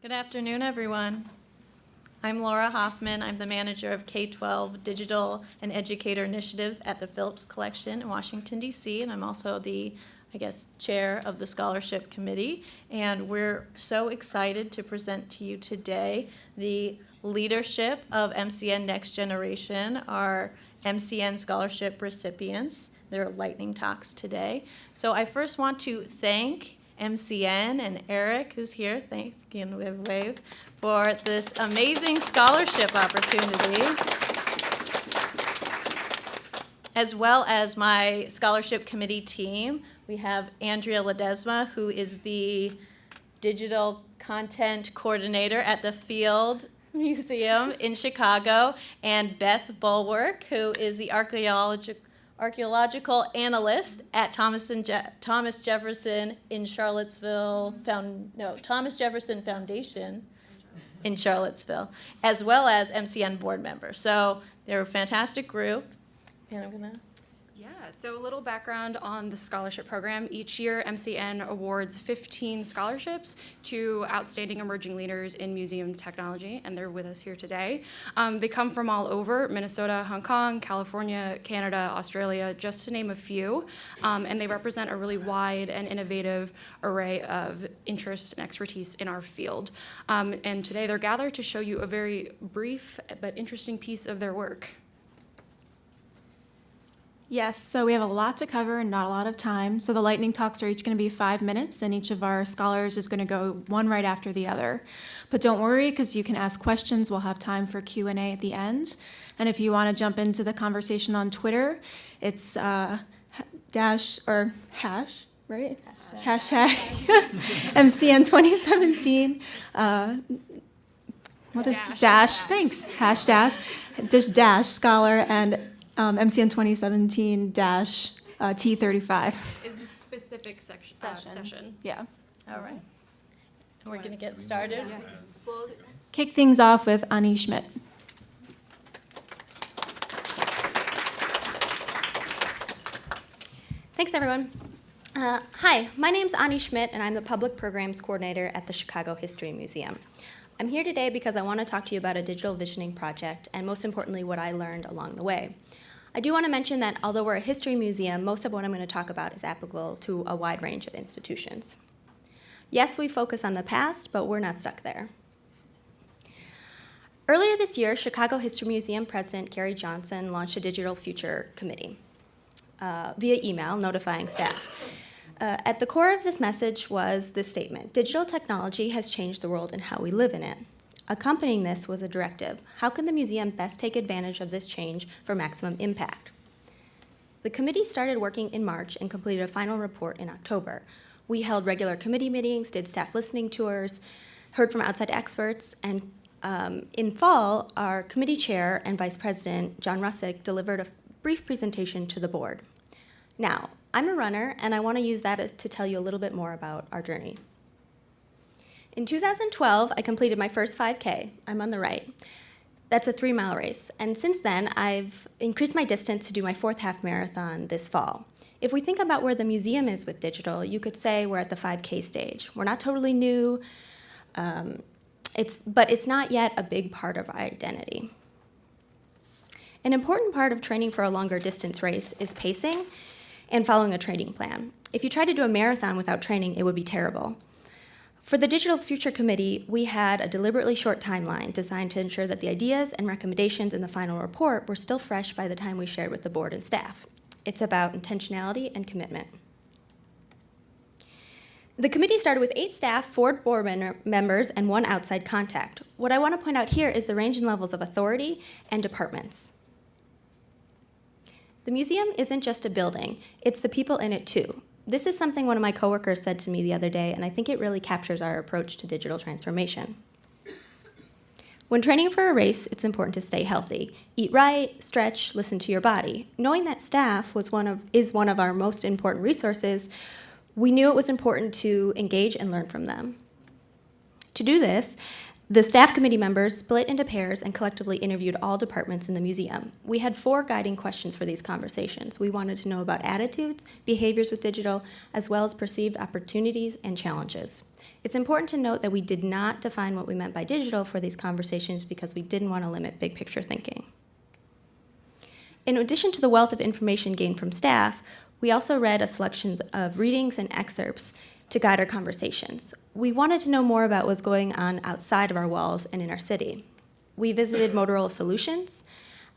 Good afternoon, everyone. I'm Laura Hoffman. I'm the manager of K-12 Digital and Educator Initiatives at the Phillips Collection in Washington, D.C., and I'm also the, chair of the Scholarship Committee. And we're so excited to present to you today the leadership of MCN Next Generation, our MCN scholarship recipients. Their lightning talks today. So I first want to thank MCN and Eric, who's here, thanks, again, we have a wave, for this amazing scholarship opportunity, as well as my scholarship committee team. We have Andrea Ledesma, who is the digital content coordinator at the Field Museum in Chicago, and Beth Bulwark, who is the archaeological analyst at Thomas Jefferson in Charlottesville, Thomas Jefferson Foundation in Charlottesville, as well as MCN board member. So they're a fantastic group, and I'm gonna. Yeah, so a little background on the scholarship program. Each year, MCN awards 15 scholarships to outstanding emerging leaders in museum technology, and they're with us here today. They come from all over, Minnesota, Hong Kong, California, Canada, Australia, just to name a few, and they represent a really wide and innovative array of interests and expertise in our field. And today they're gathered to show you a very brief but interesting piece of their work. Yes, so we have a lot to cover and not a lot of time. So the lightning talks are each going to be 5 minutes, and each of our scholars is going to go one right after the other. But don't worry, because you can ask questions. We'll have time for Q&A at the end. And if you want to jump into the conversation on Twitter, it's dash or hash, right? Hashtag MCN 2017. What is dash? Thanks. Hash dash. Just dash scholar and MCN 2017-T35. Is the specific session. Yeah. All right. We're going to get started. Yeah. We'll kick things off with Ani Schmidt. Thanks, everyone. Hi, my name's Ani Schmidt, and I'm the Public Programs Coordinator at the Chicago History Museum. I'm here today because I want to talk to you about a digital visioning project, and most importantly, what I learned along the way. I do want to mention that although we're a history museum, most of what I'm going to talk about is applicable to a wide range of institutions. Yes, we focus on the past, but we're not stuck there. Earlier this year, Chicago History Museum President Gary Johnson launched a Digital Future Committee via email notifying staff. At the core of this message was this statement: digital technology has changed the world and how we live in it. Accompanying this was a directive: how can the museum best take advantage of this change for maximum impact? The committee started working in March and completed a final report in October. We held regular committee meetings, did staff listening tours, heard from outside experts, and in fall, our committee chair and vice president, John Russick, delivered a brief presentation to the board. Now, I'm a runner, and I want to use that to tell you a little bit more about our journey. In 2012, I completed my first 5K. I'm on the right. That's a 3-mile race. And since then, I've increased my distance to do my 4th half marathon this fall. If we think about where the museum is with digital, you could say we're at the 5K stage. We're not totally new, but it's not yet a big part of our identity. An important part of training for a longer distance race is pacing and following a training plan. If you try to do a marathon without training, it would be terrible. For the Digital Future Committee, we had a deliberately short timeline designed to ensure that the ideas and recommendations in the final report were still fresh by the time we shared with the board and staff. It's about intentionality and commitment. The committee started with 8 staff, 4 board members, and 1 outside contact. What I want to point out here is the range and levels of authority and departments. The museum isn't just a building, it's the people in it too. This is something one of my coworkers said to me the other day, and I think it really captures our approach to digital transformation. When training for a race, it's important to stay healthy. Eat right, stretch, listen to your body. Knowing that staff is one of our most important resources, we knew it was important to engage and learn from them. To do this, The staff committee members split into pairs and collectively interviewed all departments in the museum. We had 4 guiding questions for these conversations. We wanted to know about attitudes, behaviors with digital, as well as perceived opportunities and challenges. It's important to note that we did not define what we meant by digital for these conversations because we didn't want to limit big picture thinking. In addition to the wealth of information gained from staff, we also read a selection of readings and excerpts to guide our conversations. We wanted to know more about what's going on outside of our walls and in our city. We visited Motorola Solutions,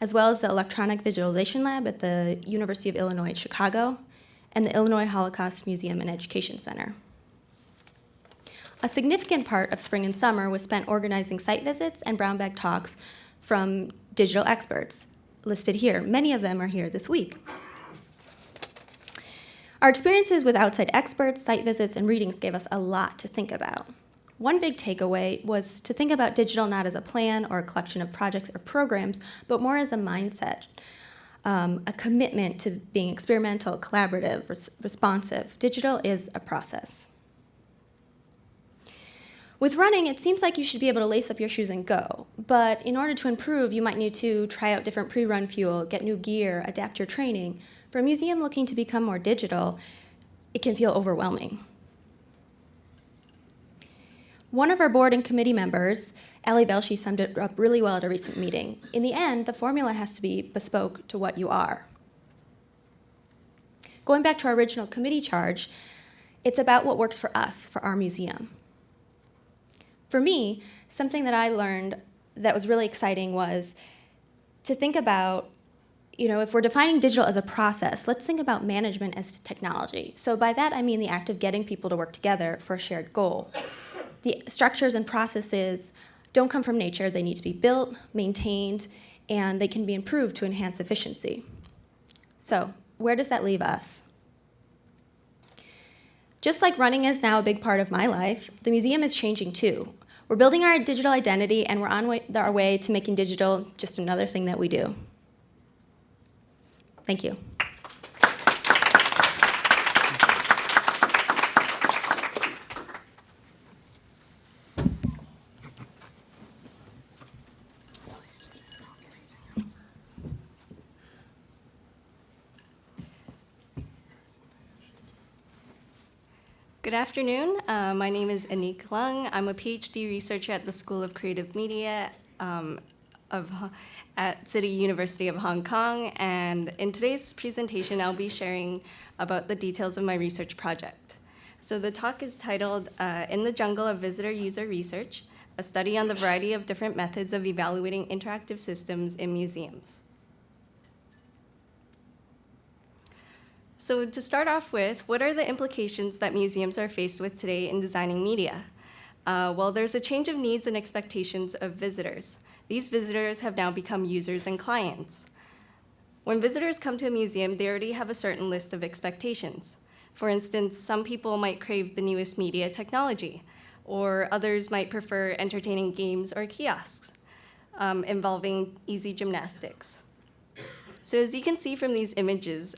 as well as the Electronic Visualization Lab at the University of Illinois at Chicago, and the Illinois Holocaust Museum and Education Center. A significant part of spring and summer was spent organizing site visits and brown bag talks from digital experts, listed here. Many of them are here this week. Our experiences with outside experts, site visits, and readings gave us a lot to think about. One big takeaway was to think about digital not as a plan or a collection of projects or programs, but more as a mindset, a commitment to being experimental, collaborative, responsive. Digital is a process. With running, it seems like you should be able to lace up your shoes and go, but in order to improve, you might need to try out different pre-run fuel, get new gear, adapt your training. For a museum looking to become more digital, it can feel overwhelming. One of our board and committee members, Allie Belshi, summed it up really well at a recent meeting. In the end, the formula has to be bespoke to what you are. Going back to our original committee charge, it's about what works for us, for our museum. For me, something that I learned that was really exciting was to think about, if we're defining digital as a process, let's think about management as technology. So by that, I mean the act of getting people to work together for a shared goal. The structures and processes don't come from nature. They need to be built, maintained, and they can be improved to enhance efficiency. So where does that leave us? Just like running is now a big part of my life, the museum is changing too. We're building our digital identity, and we're on our way to making digital just another thing that we do. Thank you. Good afternoon. My name is Anik Lung. I'm a PhD researcher at the School of Creative Media at City University of Hong Kong, and in today's presentation, I'll be sharing about the details of my research project. So the talk is titled, In the Jungle of Visitor-User Research, a study on the variety of different methods of evaluating interactive systems in museums. So to start off with, what are the implications that museums are faced with today in designing media? Well, there's a change of needs and expectations of visitors. These visitors have now become users and clients. When visitors come to a museum, they already have a certain list of expectations. For instance, some people might crave the newest media technology, or others might prefer entertaining games or kiosks involving easy gymnastics. So as you can see from these images,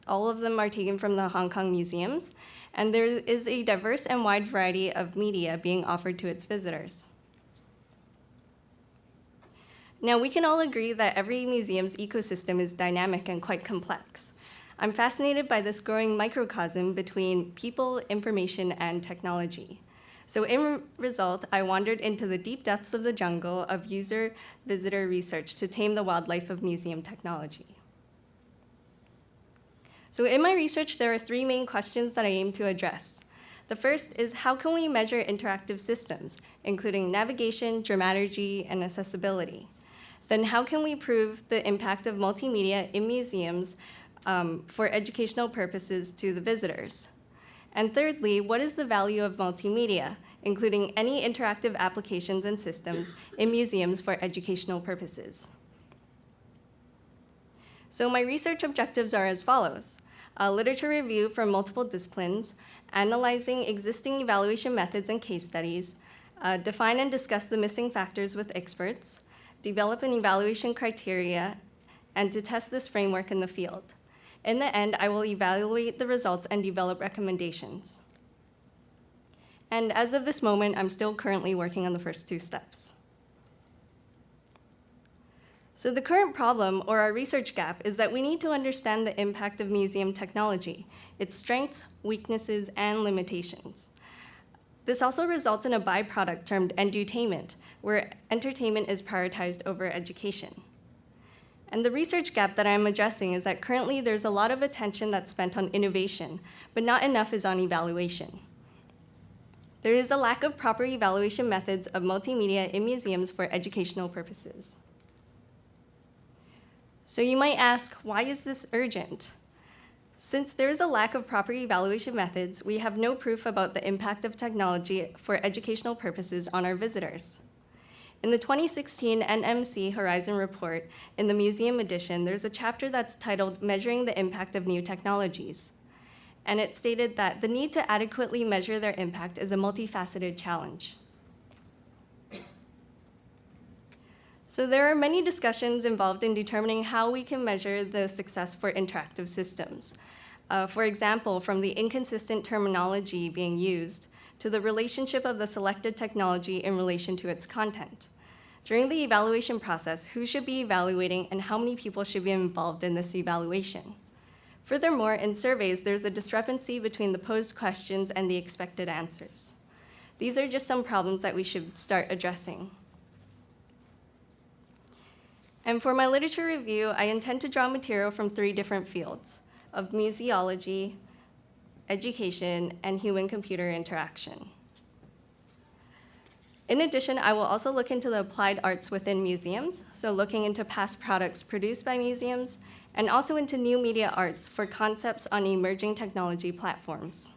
all of them are taken from the Hong Kong museums, and there is a diverse and wide variety of media being offered to its visitors. Now, we can all agree that every museum's ecosystem is dynamic and quite complex. I'm fascinated by this growing microcosm between people, information, and technology. So in result, I wandered into the deep depths of the jungle of user-visitor research to tame the wildlife of museum technology. So in my research, there are 3 main questions that I aim to address. The first is, how can we measure interactive systems, including navigation, dramaturgy, and accessibility? Then how can we prove the impact of multimedia in museums for educational purposes to the visitors? And thirdly, what is the value of multimedia, including any interactive applications and systems in museums for educational purposes? So my research objectives are as follows. A literature review from multiple disciplines, analyzing existing evaluation methods and case studies, define and discuss the missing factors with experts, develop an evaluation criteria, and to test this framework in the field. In the end, I will evaluate the results and develop recommendations. And as of this moment, I'm still currently working on the first 2 steps. So the current problem, or our research gap, is that we need to understand the impact of museum technology, its strengths, weaknesses, and limitations. This also results in a byproduct termed edutainment, where entertainment is prioritized over education. And the research gap that I'm addressing is that currently there's a lot of attention that's spent on innovation, but not enough is on evaluation. There is a lack of proper evaluation methods of multimedia in museums for educational purposes. So you might ask, why is this urgent? Since there is a lack of proper evaluation methods, we have no proof about the impact of technology for educational purposes on our visitors. In the 2016 NMC Horizon Report, in the Museum Edition, there's a chapter that's titled Measuring the Impact of New Technologies. And it stated that the need to adequately measure their impact is a multifaceted challenge. So there are many discussions involved in determining how we can measure the success for interactive systems. For example, from the inconsistent terminology being used to the relationship of the selected technology in relation to its content. During the evaluation process, who should be evaluating and how many people should be involved in this evaluation? Furthermore, in surveys, there's a discrepancy between the posed questions and the expected answers. These are just some problems that we should start addressing. And for my literature review, I intend to draw material from 3 different fields of museology, education, and human-computer interaction. In addition, I will also look into the applied arts within museums, so looking into past products produced by museums, and also into new media arts for concepts on emerging technology platforms.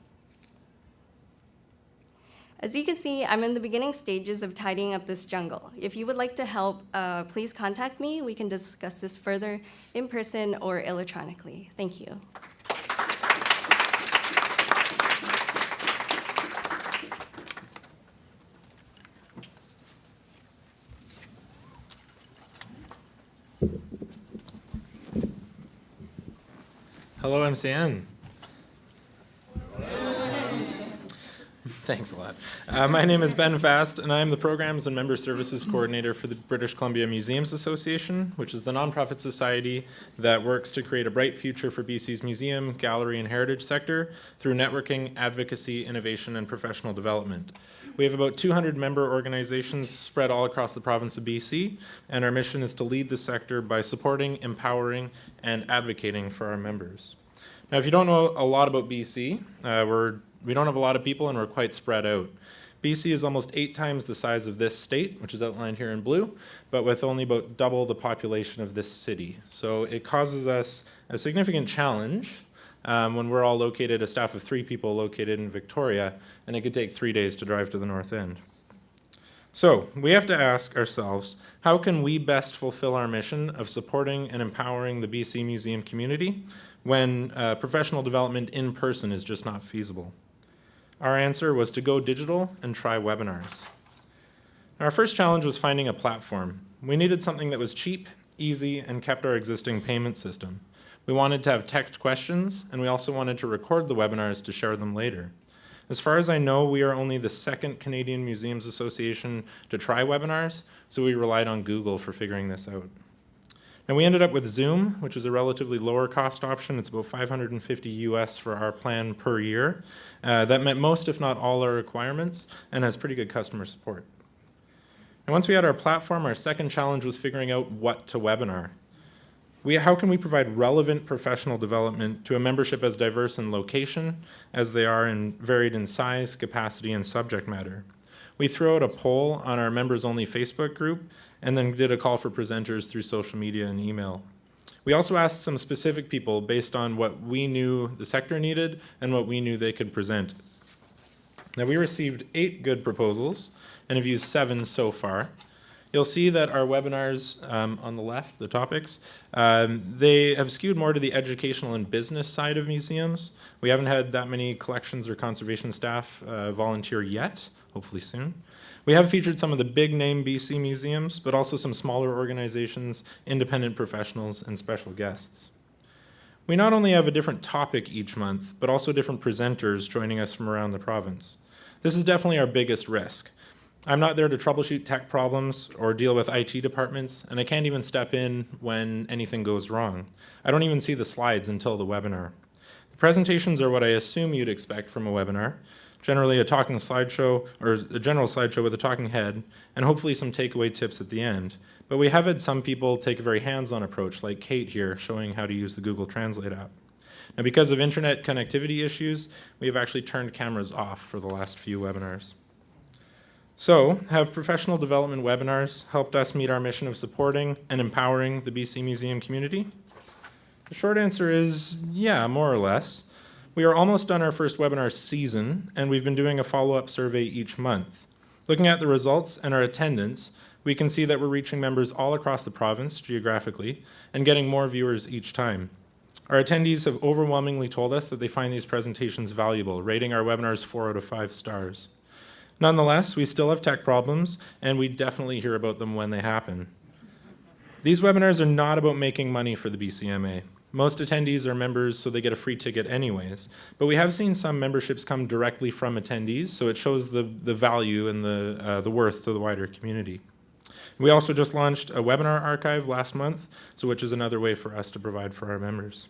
As you can see, I'm in the beginning stages of tidying up this jungle. If you would like to help, please contact me. We can discuss this further in person or electronically. Thank you. Hello, MCN. Thanks a lot. My name is Ben Fast, and I am the Programs and Member Services Coordinator for the British Columbia Museums Association, which is the nonprofit society that works to create a bright future for BC's museum, gallery, and heritage sector through networking, advocacy, innovation, and professional development. We have about 200 member organizations spread all across the province of BC, and our mission is to lead the sector by supporting, empowering, and advocating for our members. Now, if you don't know a lot about BC, we don't have a lot of people and we're quite spread out. BC is almost 8 times the size of this state, which is outlined here in blue, but with only about double the population of this city. So it causes us a significant challenge when we're all located, a staff of 3 people located in Victoria, and it could take 3 days to drive to the north end. So we have to ask ourselves, how can we best fulfill our mission of supporting and empowering the BC museum community when professional development in person is just not feasible? Our answer was to go digital and try webinars. Our first challenge was finding a platform. We needed something that was cheap, easy, and kept our existing payment system. We wanted to have text questions, and we also wanted to record the webinars to share them later. As far as I know, we are only the 2nd Canadian Museums Association to try webinars, so we relied on Google for figuring this out. And we ended up with Zoom, which is a relatively lower cost option. It's about $550 US for our plan per year. That met most, if not all, our requirements and has pretty good customer support. And once we had our platform, our second challenge was figuring out what to webinar. How can we provide relevant professional development to a membership as diverse in location as they are varied in size, capacity, and subject matter? We threw out a poll on our members-only Facebook group and then did a call for presenters through social media and email. We also asked some specific people based on what we knew the sector needed and what we knew they could present. Now, we received 8 good proposals and have used 7 so far. You'll see that our webinars on the left, the topics, they have skewed more to the educational and business side of museums. We haven't had that many collections or conservation staff volunteer yet, hopefully soon. We have featured some of the big name BC museums, but also some smaller organizations, independent professionals, and special guests. We not only have a different topic each month, but also different presenters joining us from around the province. This is definitely our biggest risk. I'm not there to troubleshoot tech problems or deal with IT departments, and I can't even step in when anything goes wrong. I don't even see the slides until the webinar. The presentations are what I assume you'd expect from a webinar, generally a talking slideshow or a general slideshow with a talking head, and hopefully some takeaway tips at the end. But we have had some people take a very hands-on approach, like Kate here, showing how to use the Google Translate app. Now, because of internet connectivity issues, we have actually turned cameras off for the last few webinars. So, have professional development webinars helped us meet our mission of supporting and empowering the BC Museum community? The short answer is, yeah, more or less. We are almost done our first webinar season, and we've been doing a follow-up survey each month. Looking at the results and our attendance, we can see that we're reaching members all across the province geographically and getting more viewers each time. Our attendees have overwhelmingly told us that they find these presentations valuable, rating our webinars 4 out of 5 stars. Nonetheless, we still have tech problems, and we definitely hear about them when they happen. These webinars are not about making money for the BCMA. Most attendees are members, so they get a free ticket anyways. But we have seen some memberships come directly from attendees, so it shows the value and the worth to the wider community. We also just launched a webinar archive last month, so which is another way for us to provide for our members.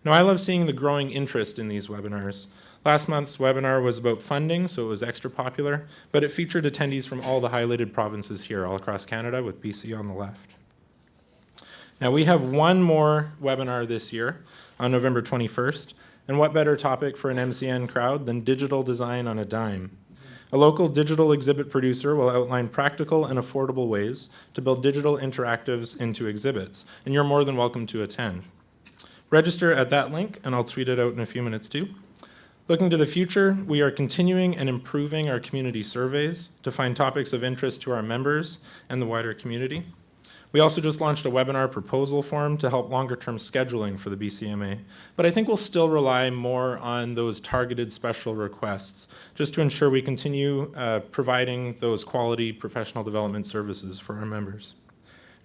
Now, I love seeing the growing interest in these webinars. Last month's webinar was about funding, so it was extra popular, but it featured attendees from all the highlighted provinces here all across Canada, with BC on the left. Now, we have one more webinar this year on November 21st, and what better topic for an MCN crowd than digital design on a dime? A local digital exhibit producer will outline practical and affordable ways to build digital interactives into exhibits, and you're more than welcome to attend. Register at that link, and I'll tweet it out in a few minutes too. Looking to the future, we are continuing and improving our community surveys to find topics of interest to our members and the wider community. We also just launched a webinar proposal form to help longer-term scheduling for the BCMA, but I think we'll still rely more on those targeted special requests just to ensure we continue providing those quality professional development services for our members.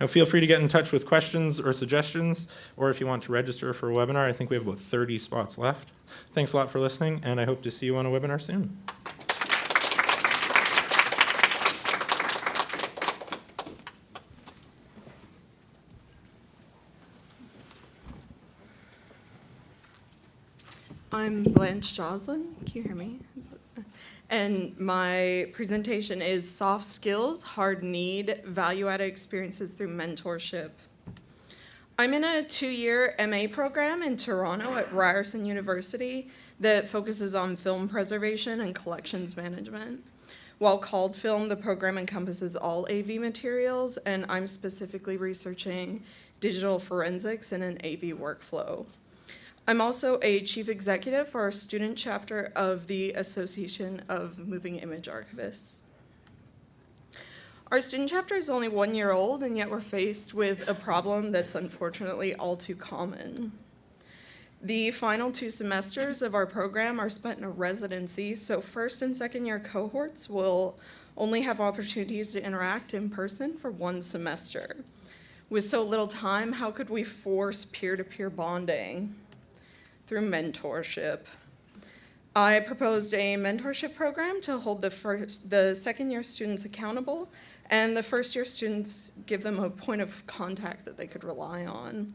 Now, feel free to get in touch with questions or suggestions, or if you want to register for a webinar. I think we have about 30 spots left. Thanks a lot for listening, and I hope to see you on a webinar soon. I'm Blanche Joslin. Can you hear me? And my presentation is Soft Skills, Hard Need, Value-Added Experiences Through Mentorship. I'm in a 2-year MA program in Toronto at Ryerson University that focuses on film preservation and collections management. While called film, the program encompasses all AV materials, and I'm specifically researching digital forensics in an AV workflow. I'm also a chief executive for our student chapter of the Association of Moving Image Archivists. Our student chapter is only 1 year old, and yet we're faced with a problem that's unfortunately all too common. The final 2 semesters of our program are spent in a residency, so first and second year cohorts will only have opportunities to interact in person for 1 semester. With so little time, how could we force peer-to-peer bonding? Through mentorship. I proposed a mentorship program to hold the second year students accountable, and the first year students give them a point of contact that they could rely on.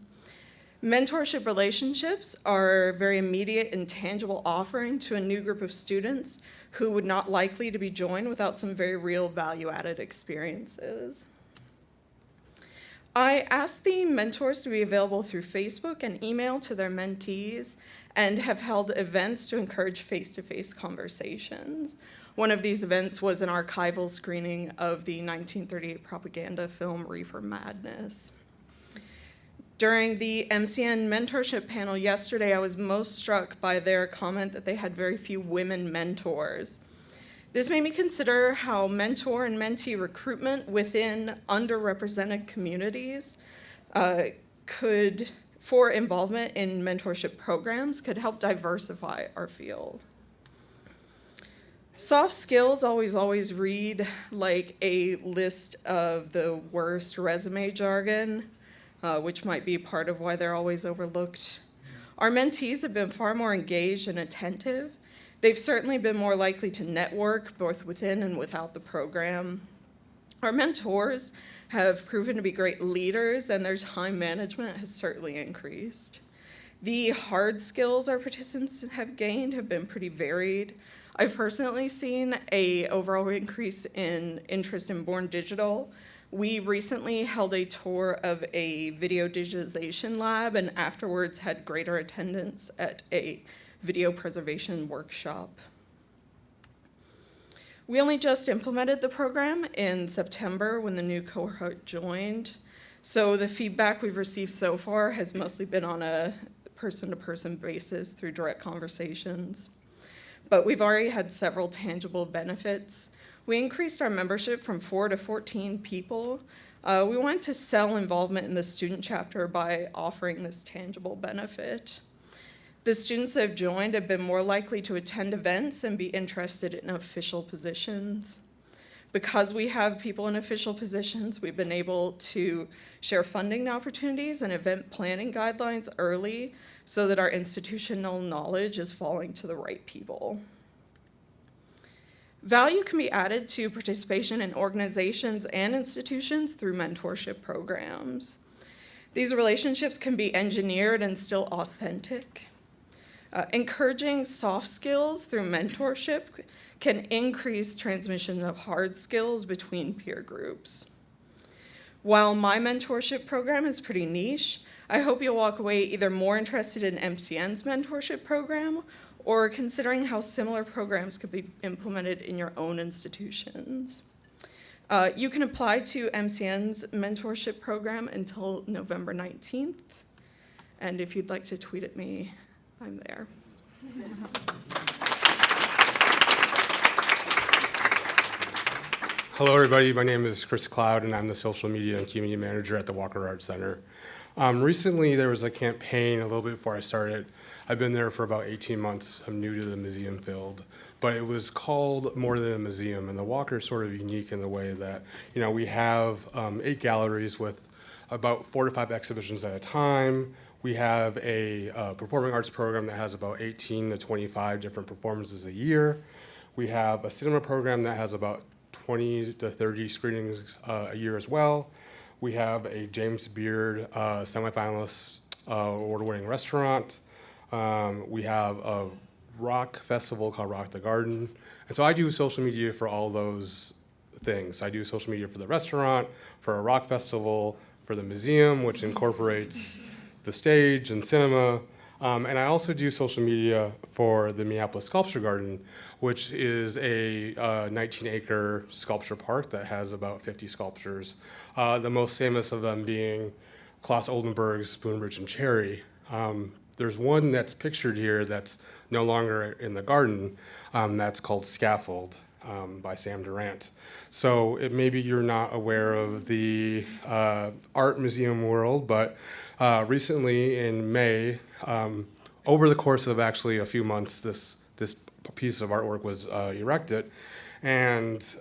Mentorship relationships are a very immediate and tangible offering to a new group of students who would not likely to be joined without some very real value-added experiences. I asked the mentors to be available through Facebook and email to their mentees and have held events to encourage face-to-face conversations. One of these events was an archival screening of the 1938 propaganda film Reefer Madness. During the MCN mentorship panel yesterday, I was most struck by their comment that they had very few women mentors. This made me consider how mentor and mentee recruitment within underrepresented communities for involvement in mentorship programs could help diversify our field. Soft skills always read like a list of the worst resume jargon, which might be part of why they're always overlooked. Our mentees have been far more engaged and attentive. They've certainly been more likely to network both within and without the program. Our mentors have proven to be great leaders, and their time management has certainly increased. The hard skills our participants have gained have been pretty varied. I've personally seen an overall increase in interest in Born Digital. We recently held a tour of a video digitization lab and afterwards had greater attendance at a video preservation workshop. We only just implemented the program in September when the new cohort joined. So the feedback we've received so far has mostly been on a person-to-person basis through direct conversations. But we've already had several tangible benefits. We increased our membership from 4 to 14 people. We wanted to sell involvement in the student chapter by offering this tangible benefit. The students that have joined have been more likely to attend events and be interested in official positions. Because we have people in official positions, we've been able to share funding opportunities and event planning guidelines early so that our institutional knowledge is falling to the right people. Value can be added to participation in organizations and institutions through mentorship programs. These relationships can be engineered and still authentic. Encouraging soft skills through mentorship can increase transmission of hard skills between peer groups. While my mentorship program is pretty niche, I hope you'll walk away either more interested in MCN's mentorship program or considering how similar programs could be implemented in your own institutions. You can apply to MCN's mentorship program until November 19th. And if you'd like to tweet at me, I'm there. Hello, everybody. My name is Chris Cloud, and I'm the social media and community manager at the Walker Arts Center. Recently, there was a campaign a little bit before I started. I've been there for about 18 months. I'm new to the museum field, but it was called More Than a Museum, and the Walker is sort of unique in the way that, we have 8 galleries with about 4 to 5 exhibitions at a time. We have a performing arts program that has about 18 to 25 different performances a year. We have a cinema program that has about 20 to 30 screenings a year as well. We have a James Beard semifinalist award-winning restaurant. We have a rock festival called Rock the Garden. And so I do social media for all those things. I do social media for the restaurant, for a rock festival, for the museum, which incorporates the stage and cinema. And I also do social media for the Minneapolis Sculpture Garden, which is a 19-acre sculpture park that has about 50 sculptures, the most famous of them being Klaus Oldenburg's Spoon, Bridge, and Cherry. There's one that's pictured here that's no longer in the garden, that's called Scaffold by Sam Durant. So maybe you're not aware of the art museum world, but recently in May, over the course of actually a few months, this piece of artwork was erected, and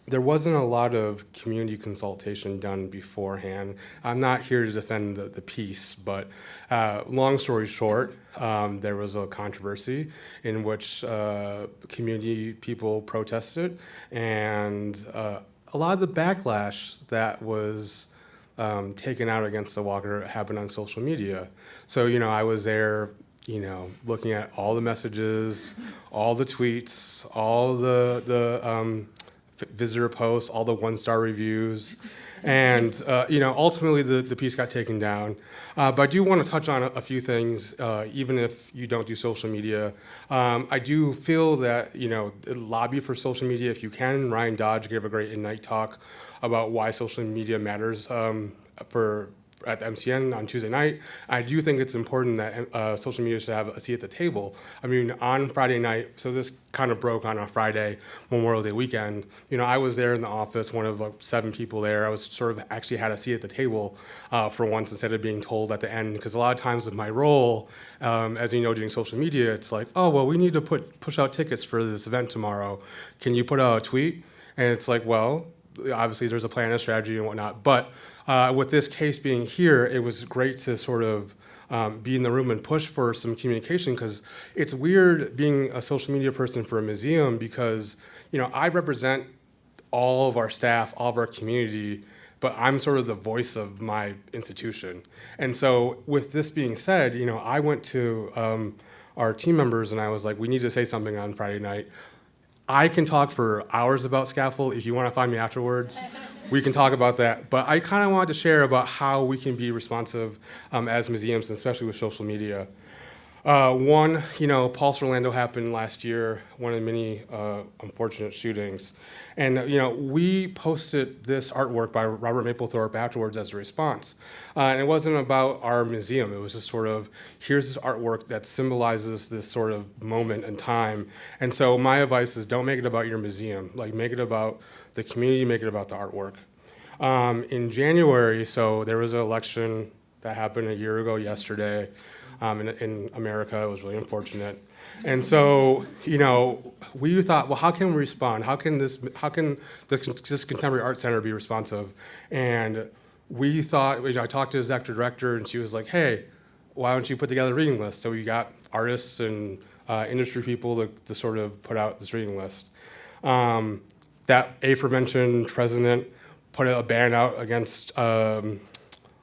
there wasn't a lot of community consultation done beforehand. I'm not here to defend the piece, but long story short, there was a controversy in which community people protested, and a lot of the backlash that was taken out against the Walker happened on social media. So, I was there, looking at all the messages, all the tweets, all the visitor posts, all the one-star reviews, and ultimately the piece got taken down. But I do want to touch on a few things, even if you don't do social media. I do feel that lobby for social media if you can. Ryan Dodge gave a great in-night talk about why social media matters at the MCN on Tuesday night. I do think it's important that social media should have a seat at the table. I mean, on Friday night, so this kind of broke on a Friday, Memorial Day weekend, I was there in the office, one of 7 people there. I was sort of actually had a seat at the table for once instead of being told at the end, because a lot of times with my role, as you know, doing social media, it's like, oh, well, we need to push out tickets for this event tomorrow. Can you put out a tweet? And it's like, well, obviously there's a plan and strategy and whatnot, but with this case being here, it was great to sort of be in the room and push for some communication, because it's weird being a social media person for a museum, because I represent all of our staff, all of our community, but I'm sort of the voice of my institution. And so with this being said, I went to our team members and I was like, we need to say something on Friday night. I can talk for hours about scaffold. If you want to find me afterwards, we can talk about that. But I kind of wanted to share about how we can be responsive as museums, and especially with social media. One, Pulse Orlando happened last year, one of the many unfortunate shootings. And, we posted this artwork by Robert Mapplethorpe afterwards as a response. And it wasn't about our museum. It was just sort of, here's this artwork that symbolizes this sort of moment in time. And so my advice is, don't make it about your museum. Like, make it about the community, make it about the artwork. In January, so there was an election that happened a year ago yesterday. In America. It was really unfortunate. And so, we thought, well, how can we respond? How can this Contemporary Art Center be responsive? And we thought, I talked to the executive director, and she was like, hey, why don't you put together a reading list? So we got artists and industry people to sort of put out this reading list. That aforementioned president put a ban out against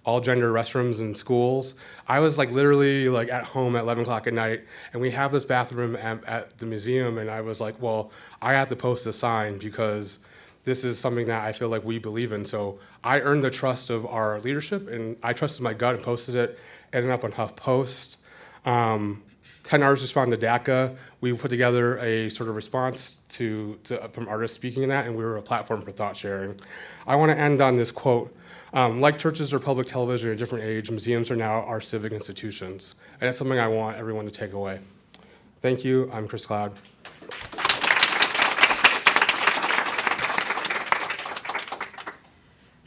all gender restrooms in schools. I was literally at home at 11 o'clock at night, and we have this bathroom at the museum, and I was like, well, I have to post a sign because this is something that I feel like we believe in. So I earned the trust of our leadership, and I trusted my gut and posted it. Ended up on HuffPost. 10 artists responded to DACA. We put together a sort of response from artists speaking in that, and we were a platform for thought sharing. I want to end on this quote. Like churches or public television at a different age, museums are now our civic institutions. And that's something I want everyone to take away. Thank you. I'm Chris Cloud.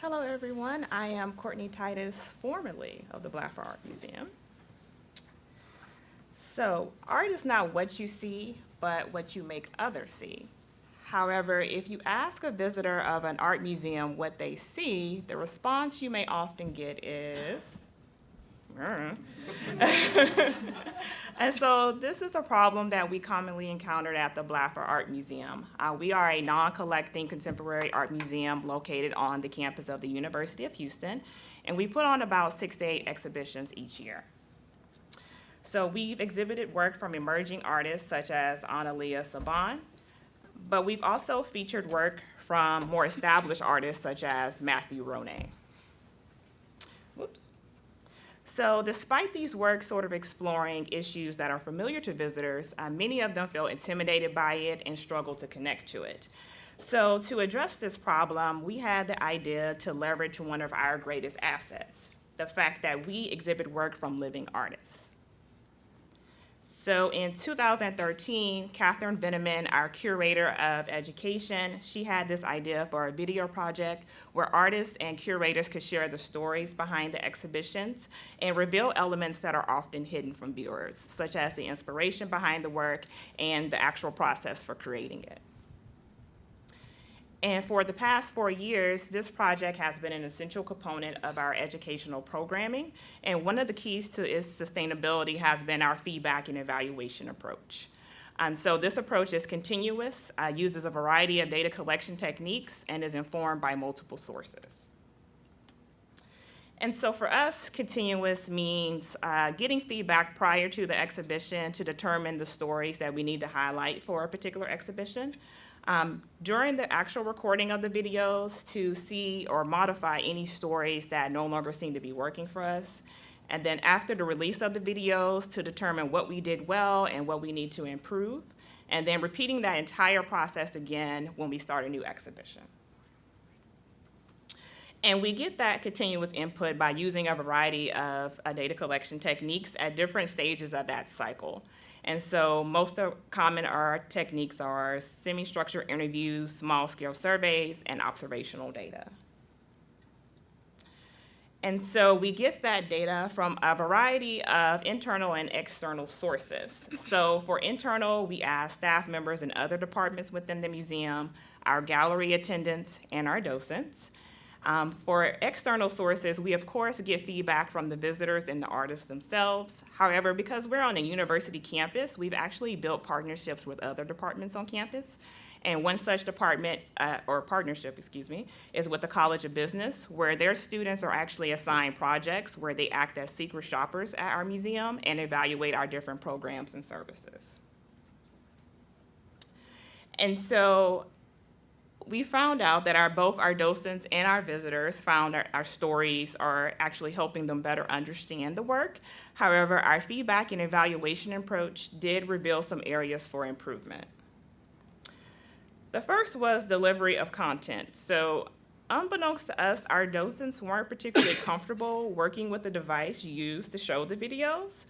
Hello, everyone. I am Courtney Titus, formerly of the Black Art Museum. So, art is not what you see, but what you make others see. However, if you ask a visitor of an art museum what they see, the response you may often get is, and so this is a problem that we commonly encountered at the Blaffer Art Museum. We are a non-collecting contemporary art museum located on the campus of the University of Houston, and we put on about 6 to 8 exhibitions each year. So we've exhibited work from emerging artists such as Analia Saban, but we've also featured work from more established artists such as Matthew Ronay. Whoops. So despite these works sort of exploring issues that are familiar to visitors, many of them feel intimidated by it and struggle to connect to it. So to address this problem, we had the idea to leverage one of our greatest assets, the fact that we exhibit work from living artists. So in 2013, Catherine Veneman, our curator of education, she had this idea for a video project where artists and curators could share the stories behind the exhibitions and reveal elements that are often hidden from viewers, such as the inspiration behind the work and the actual process for creating it. And for the past 4 years, this project has been an essential component of our educational programming. And one of the keys to its sustainability has been our feedback and evaluation approach. So this approach is continuous, uses a variety of data collection techniques, and is informed by multiple sources. And so for us, continuous means getting feedback prior to the exhibition to determine the stories that we need to highlight for a particular exhibition. During the actual recording of the videos to see or modify any stories that no longer seem to be working for us. And then after the release of the videos to determine what we did well and what we need to improve. And then repeating that entire process again when we start a new exhibition. And we get that continuous input by using a variety of data collection techniques at different stages of that cycle. And so most common techniques are semi-structured interviews, small-scale surveys, and observational data. And so we get that data from a variety of internal and external sources. So for internal, we ask staff members in other departments within the museum, our gallery attendants, and our docents. For external sources, we of course get feedback from the visitors and the artists themselves. However, because we're on a university campus, we've actually built partnerships with other departments on campus. And one such department, or partnership, excuse me, is with the College of Business, where their students are actually assigned projects where they act as secret shoppers at our museum and evaluate our different programs and services. And so we found out that both our docents and our visitors found our stories are actually helping them better understand the work. However, our feedback and evaluation approach did reveal some areas for improvement. The first was delivery of content. So unbeknownst to us, our docents weren't particularly comfortable working with the device used to show the videos.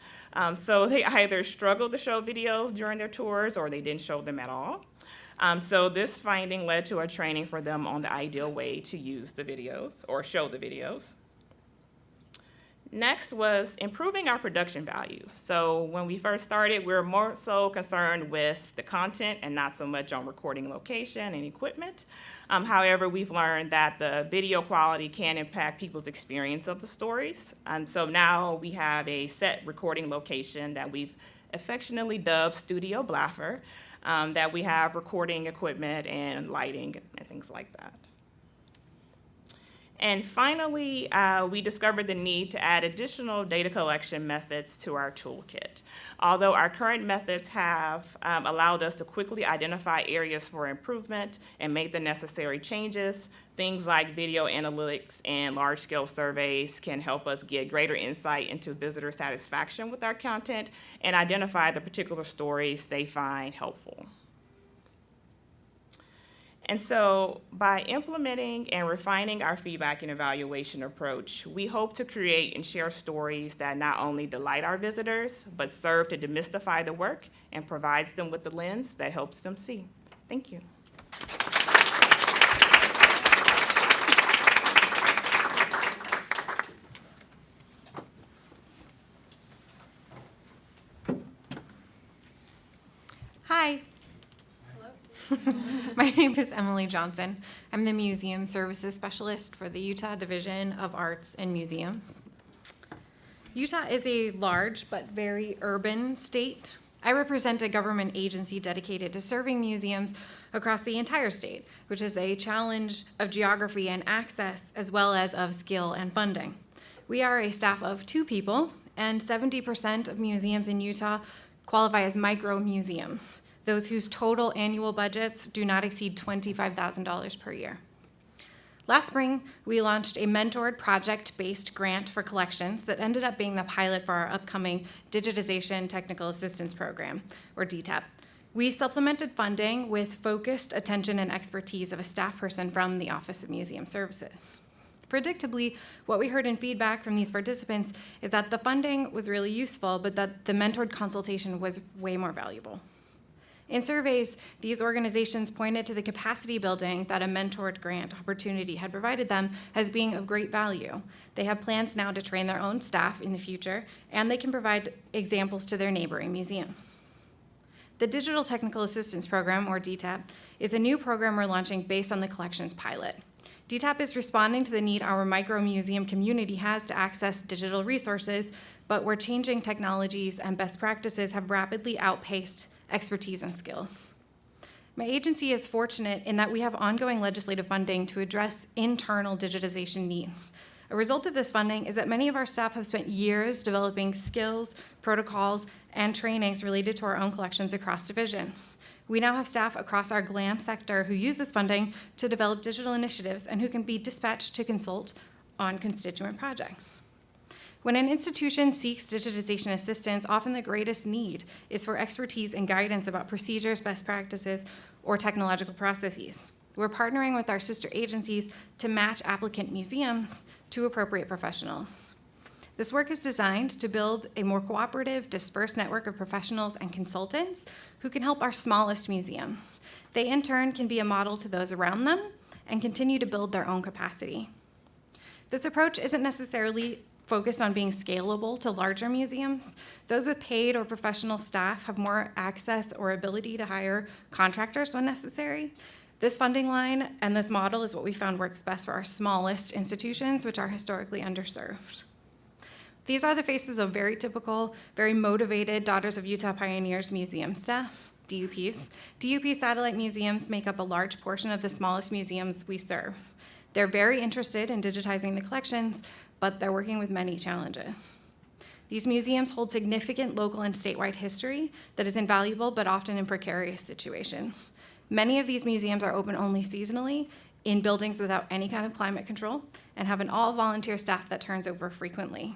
So they either struggled to show videos during their tours or they didn't show them at all. So this finding led to a training for them on the ideal way to use the videos or show the videos. Next was improving our production value. So when we first started, we were more so concerned with the content and not so much on recording location and equipment. However, we've learned that the video quality can impact people's experience of the stories. And so now we have a set recording location that we've affectionately dubbed Studio Blaffer, that we have recording equipment and lighting and things like that. And finally, we discovered the need to add additional data collection methods to our toolkit. Although our current methods have allowed us to quickly identify areas for improvement and make the necessary changes, things like video analytics and large-scale surveys can help us get greater insight into visitor satisfaction with our content and identify the particular stories they find helpful. And so by implementing and refining our feedback and evaluation approach, we hope to create and share stories that not only delight our visitors, but serve to demystify the work and provides them with the lens that helps them see. Thank you. Hi. My name is Emily Johnson. I'm the Museum Services Specialist for the Utah Division of Arts and Museums. Utah is a large but very urban state. I represent a government agency dedicated to serving museums across the entire state, which is a challenge of geography and access as well as of skill and funding. We are a staff of 2 people, and 70% of museums in Utah qualify as micro-museums, those whose total annual budgets do not exceed $25,000 per year. Last spring, we launched a mentored project-based grant for collections that ended up being the pilot for our upcoming Digitization Technical Assistance Program, or DTAP. We supplemented funding with focused attention and expertise of a staff person from the Office of Museum Services. Predictably, what we heard in feedback from these participants is that the funding was really useful, but that the mentored consultation was way more valuable. In surveys, these organizations pointed to the capacity building that a mentored grant opportunity had provided them as being of great value. They have plans now to train their own staff in the future, and they can provide examples to their neighboring museums. The Digital Technical Assistance Program, or DTAP, is a new program we're launching based on the collections pilot. DTAP is responding to the need our micro-museum community has to access digital resources, but where changing technologies and best practices have rapidly outpaced expertise and skills. My agency is fortunate in that we have ongoing legislative funding to address internal digitization needs. A result of this funding is that many of our staff have spent years developing skills, protocols, and trainings related to our own collections across divisions. We now have staff across our GLAM sector who use this funding to develop digital initiatives and who can be dispatched to consult on constituent projects. When an institution seeks digitization assistance, often the greatest need is for expertise and guidance about procedures, best practices, or technological processes. We're partnering with our sister agencies to match applicant museums to appropriate professionals. This work is designed to build a more cooperative, dispersed network of professionals and consultants who can help our smallest museums. They, in turn, can be a model to those around them and continue to build their own capacity. This approach isn't necessarily focused on being scalable to larger museums. Those with paid or professional staff have more access or ability to hire contractors when necessary. This funding line and this model is what we found works best for our smallest institutions, which are historically underserved. These are the faces of very typical, very motivated Daughters of Utah Pioneers museum staff, DUPs. DUP satellite museums make up a large portion of the smallest museums we serve. They're very interested in digitizing the collections, but they're working with many challenges. These museums hold significant local and statewide history that is invaluable, but often in precarious situations. Many of these museums are open only seasonally in buildings without any kind of climate control and have an all-volunteer staff that turns over frequently.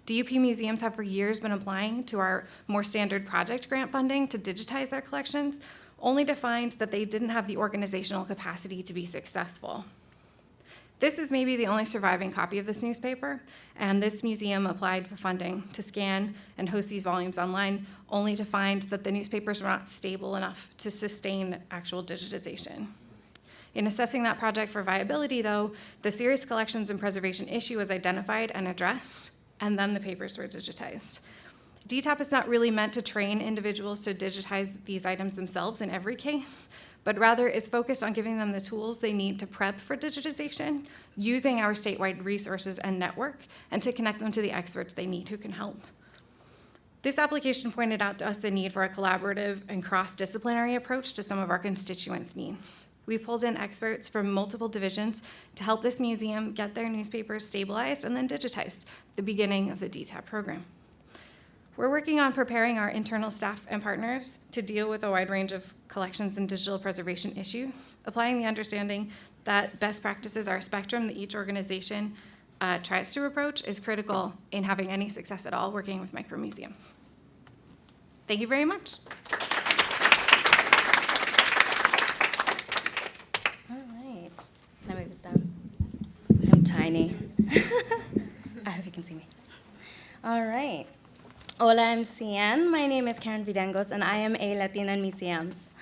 DUP museums have for years been applying to our more standard project grant funding to digitize their collections, only to find that they didn't have the organizational capacity to be successful. This is maybe the only surviving copy of this newspaper, and this museum applied for funding to scan and host these volumes online, only to find that the newspapers were not stable enough to sustain actual digitization. In assessing that project for viability, though, the serious collections and preservation issue was identified and addressed, and then the papers were digitized. DTAP is not really meant to train individuals to digitize these items themselves in every case, but rather is focused on giving them the tools they need to prep for digitization, using our statewide resources and network, and to connect them to the experts they need who can help. This application pointed out to us the need for a collaborative and cross-disciplinary approach to some of our constituents' needs. We pulled in experts from multiple divisions to help this museum get their newspapers stabilized and then digitized, the beginning of the DTAP program. We're working on preparing our internal staff and partners to deal with a wide range of collections and digital preservation issues, applying the understanding that best practices are a spectrum that each organization tries to approach is critical in having any success at all working with micromuseums. Thank you very much. All right. Can I move this down? I'm tiny. I hope you can see me. All right. Hola, MCN. My name is Karen Videngos, and I am a Latina in museums.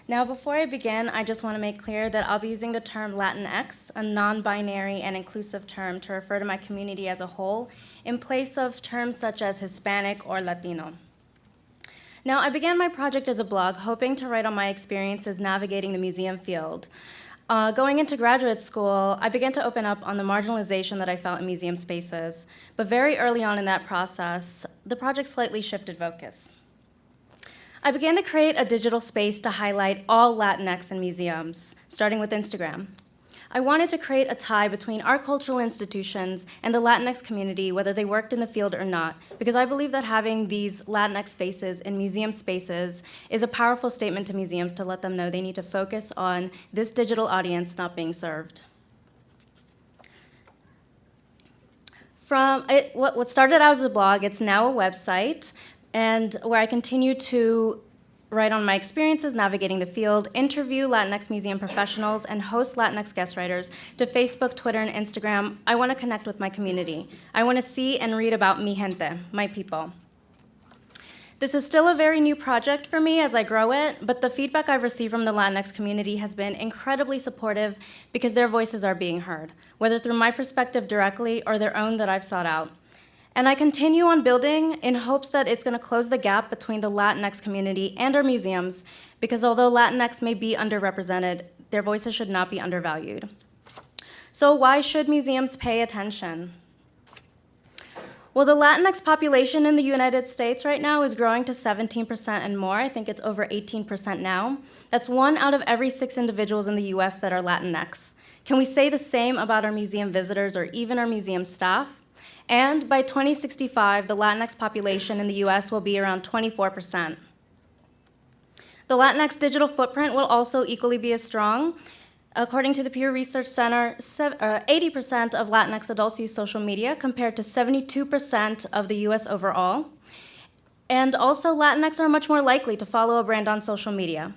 Now, before I begin, I just want to make clear that I'll be using the term Latinx, a non-binary and inclusive term to refer to my community as a whole, in place of terms such as Hispanic or Latino. Now, I began my project as a blog, hoping to write on my experiences navigating the museum field. Going into graduate school, I began to open up on the marginalization that I felt in museum spaces, but very early on in that process, the project slightly shifted focus. I began to create a digital space to highlight all Latinx in museums, starting with Instagram. I wanted to create a tie between our cultural institutions and the Latinx community, whether they worked in the field or not, because I believe that having these Latinx faces in museum spaces is a powerful statement to museums to let them know they need to focus on this digital audience not being served. What started out as a blog, it's now a website, and where I continue to write on my experiences navigating the field, interview Latinx museum professionals, and host Latinx guest writers to Facebook, Twitter, and Instagram. I want to connect with my community. I want to see and read about mi gente, my people. This is still a very new project for me as I grow it, but the feedback I've received from the Latinx community has been incredibly supportive because their voices are being heard, whether through my perspective directly or their own that I've sought out. And I continue on building in hopes that it's going to close the gap between the Latinx community and our museums, because although Latinx may be underrepresented, their voices should not be undervalued. So why should museums pay attention? Well, the Latinx population in the United States right now is growing to 17% and more. I think it's over 18% now. That's 1 out of every 6 individuals in the US that are Latinx. Can we say the same about our museum visitors or even our museum staff? And by 2065, the Latinx population in the US will be around 24%. The Latinx digital footprint will also equally be as strong. According to the Pew Research Center, 80% of Latinx adults use social media compared to 72% of the US overall. And also, Latinx are much more likely to follow a brand on social media.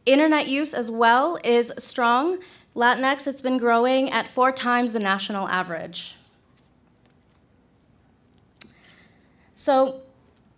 Internet use as well is strong. Latinx, it's been growing at 4 times the national average. So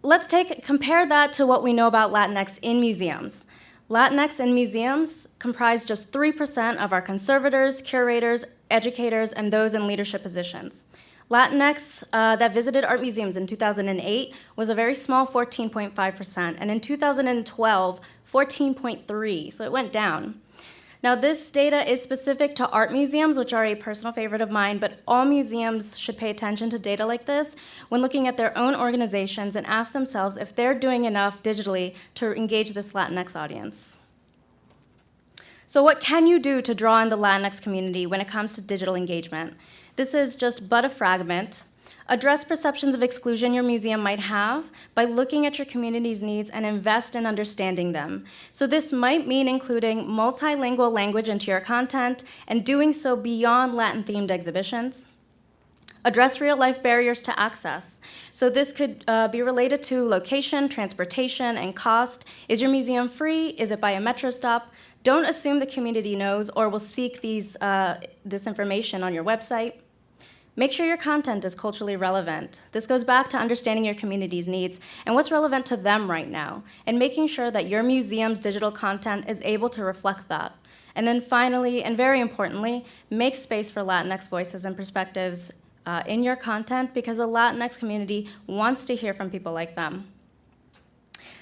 let's compare that to what we know about Latinx in museums. Latinx in museums comprise just 3% of our conservators, curators, educators, and those in leadership positions. Latinx that visited art museums in 2008 was a very small 14.5%, and in 2012, 14.3%, so it went down. Now, this data is specific to art museums, which are a personal favorite of mine, but all museums should pay attention to data like this when looking at their own organizations and ask themselves if they're doing enough digitally to engage this Latinx audience. So what can you do to draw in the Latinx community when it comes to digital engagement? This is just but a fragment. Address perceptions of exclusion your museum might have by looking at your community's needs and invest in understanding them. So this might mean including multilingual language into your content and doing so beyond Latin-themed exhibitions. Address real-life barriers to access. So this could be related to location, transportation, and cost. Is your museum free? Is it by a metro stop? Don't assume the community knows or will seek this information on your website. Make sure your content is culturally relevant. This goes back to understanding your community's needs and what's relevant to them right now, and making sure that your museum's digital content is able to reflect that. And then finally, and very importantly, make space for Latinx voices and perspectives in your content, because the Latinx community wants to hear from people like them.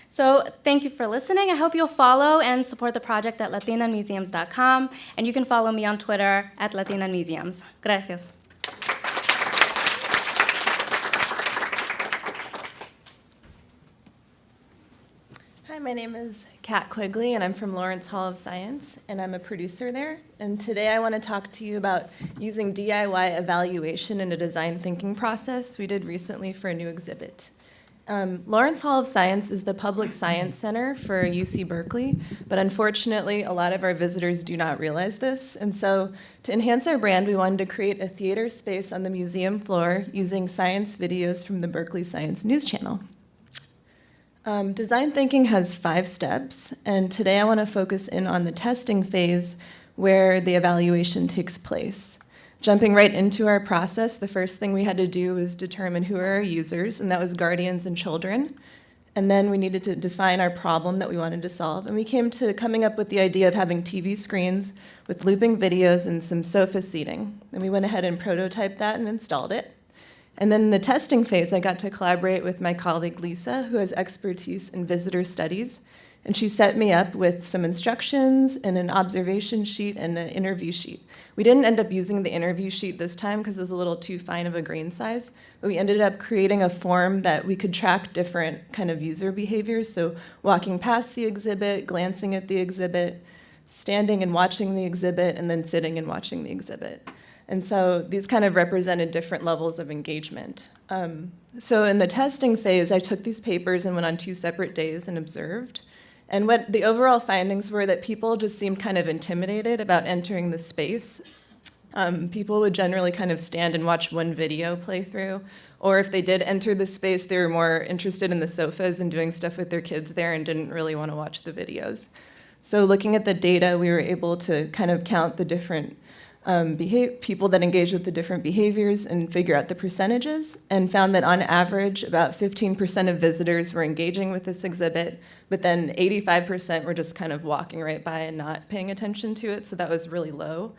So thank you for listening. I hope you'll follow and support the project at latinanmuseums.com, and you can follow me on Twitter at latinanmuseums. Gracias. Hi, my name is Kat Quigley, and I'm from Lawrence Hall of Science, and I'm a producer there. And today I want to talk to you about using DIY evaluation in a design thinking process we did recently for a new exhibit. Lawrence Hall of Science is the public science center for UC Berkeley, but unfortunately, a lot of our visitors do not realize this. And so to enhance our brand, we wanted to create a theater space on the museum floor using science videos from the Berkeley Science News Channel. Design thinking has 5 steps, and today I want to focus in on the testing phase where the evaluation takes place. Jumping right into our process, the first thing we had to do was determine who are our users, and that was guardians and children. And then we needed to define our problem that we wanted to solve, and we came to coming up with the idea of having TV screens with looping videos and some sofa seating. And we went ahead and prototyped that and installed it. And then in the testing phase, I got to collaborate with my colleague Lisa, who has expertise in visitor studies. And she set me up with some instructions and an observation sheet and an interview sheet. We didn't end up using the interview sheet this time because it was a little too fine of a grain size, but we ended up creating a form that we could track different kind of user behaviors. So walking past the exhibit, glancing at the exhibit, standing and watching the exhibit, and then sitting and watching the exhibit. And so these kind of represented different levels of engagement. So in the testing phase, I took these papers and went on 2 separate days and observed. And what the overall findings were that people just seemed kind of intimidated about entering the space. People would generally kind of stand and watch one video play through. Or if they did enter the space, they were more interested in the sofas and doing stuff with their kids there and didn't really want to watch the videos. So looking at the data, we were able to kind of count the different people that engage with the different behaviors and figure out the percentages, and found that on average about 15% of visitors were engaging with this exhibit, but then 85% were just kind of walking right by and not paying attention to it, so that was really low.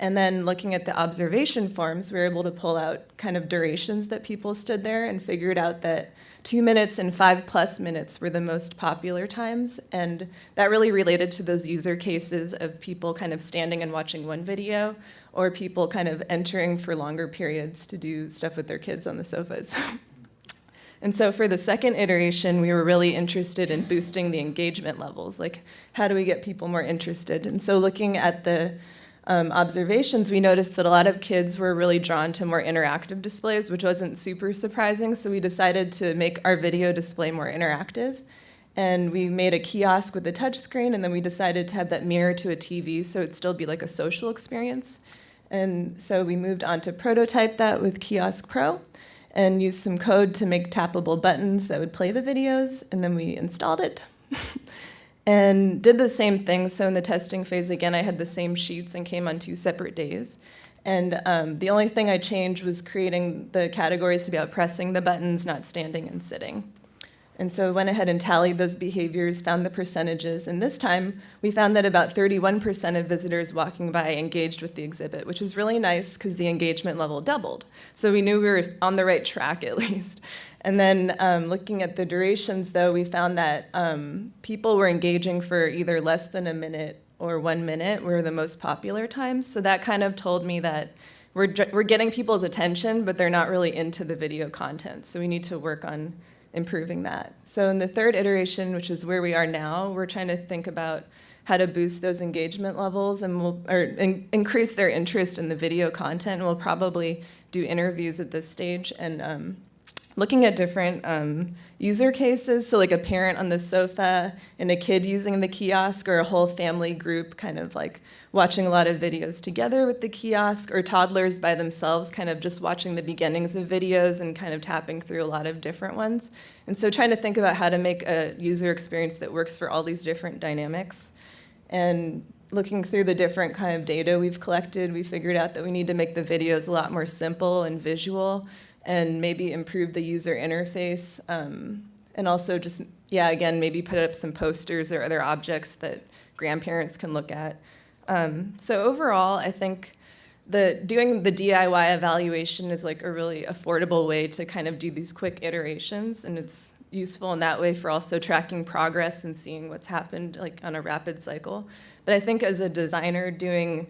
And then looking at the observation forms, we were able to pull out kind of durations that people stood there and figured out that 2 minutes and 5+ minutes were the most popular times, and that really related to those user cases of people kind of standing and watching one video, or people kind of entering for longer periods to do stuff with their kids on the sofas. And so for the second iteration, we were really interested in boosting the engagement levels, like how do we get people more interested? And so looking at the observations, we noticed that a lot of kids were really drawn to more interactive displays, which wasn't super surprising, so we decided to make our video display more interactive. And we made a kiosk with a touch screen, and then we decided to have that mirror to a TV so it'd still be like a social experience. And so we moved on to prototype that with Kiosk Pro and used some code to make tappable buttons that would play the videos, and then we installed it. And did the same thing. So in the testing phase, again, I had the same sheets and came on 2 separate days. And the only thing I changed was creating the categories to be about pressing the buttons, not standing and sitting. And so I went ahead and tallied those behaviors, found the percentages, and this time we found that about 31% of visitors walking by engaged with the exhibit, which was really nice because the engagement level doubled. So we knew we were on the right track at least. And then looking at the durations, though, we found that people were engaging for either less than a minute or 1 minute were the most popular times. So that kind of told me that we're getting people's attention, but they're not really into the video content. So we need to work on improving that. So in the third iteration, which is where we are now, we're trying to think about how to boost those engagement levels and increase their interest in the video content. We'll probably do interviews at this stage and looking at different user cases, so like a parent on the sofa and a kid using the kiosk, or a whole family group kind of like watching a lot of videos together with the kiosk, or toddlers by themselves kind of just watching the beginnings of videos and kind of tapping through a lot of different ones. And so trying to think about how to make a user experience that works for all these different dynamics. And looking through the different kind of data we've collected, we figured out that we need to make the videos a lot more simple and visual, and maybe improve the user interface, and also just, again, maybe put up some posters or other objects that grandparents can look at. So overall, I think doing the DIY evaluation is like a really affordable way to kind of do these quick iterations, and it's useful in that way for also tracking progress and seeing what's happened like on a rapid cycle. But I think as a designer doing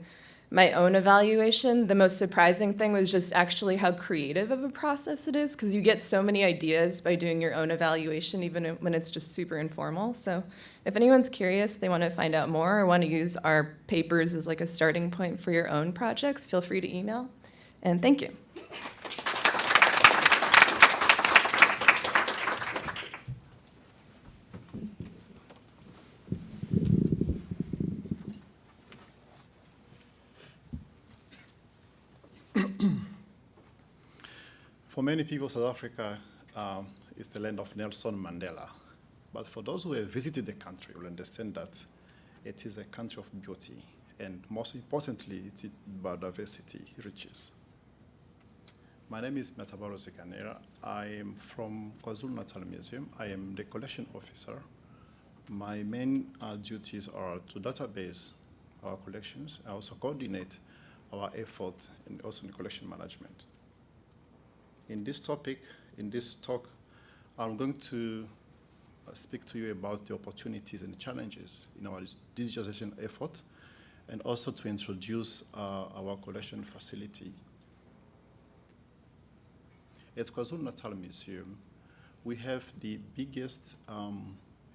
my own evaluation, the most surprising thing was just actually how creative of a process it is, because you get so many ideas by doing your own evaluation, even when it's just super informal. So if anyone's curious, they want to find out more or want to use our papers as like a starting point for your own projects, feel free to email. And thank you. For many people, South Africa is the land of Nelson Mandela. But for those who have visited the country will understand that it is a country of beauty, and most importantly, it's biodiversity riches. My name is Metabaro Zikanera. I am from KwaZulu-Natal Museum. I am the collection officer. My main duties are to database our collections. I also coordinate our effort and also in collection management. In this talk, I'm going to speak to you about the opportunities and challenges in our digitization effort, and also to introduce our collection facility. At KwaZulu-Natal Museum, we have the biggest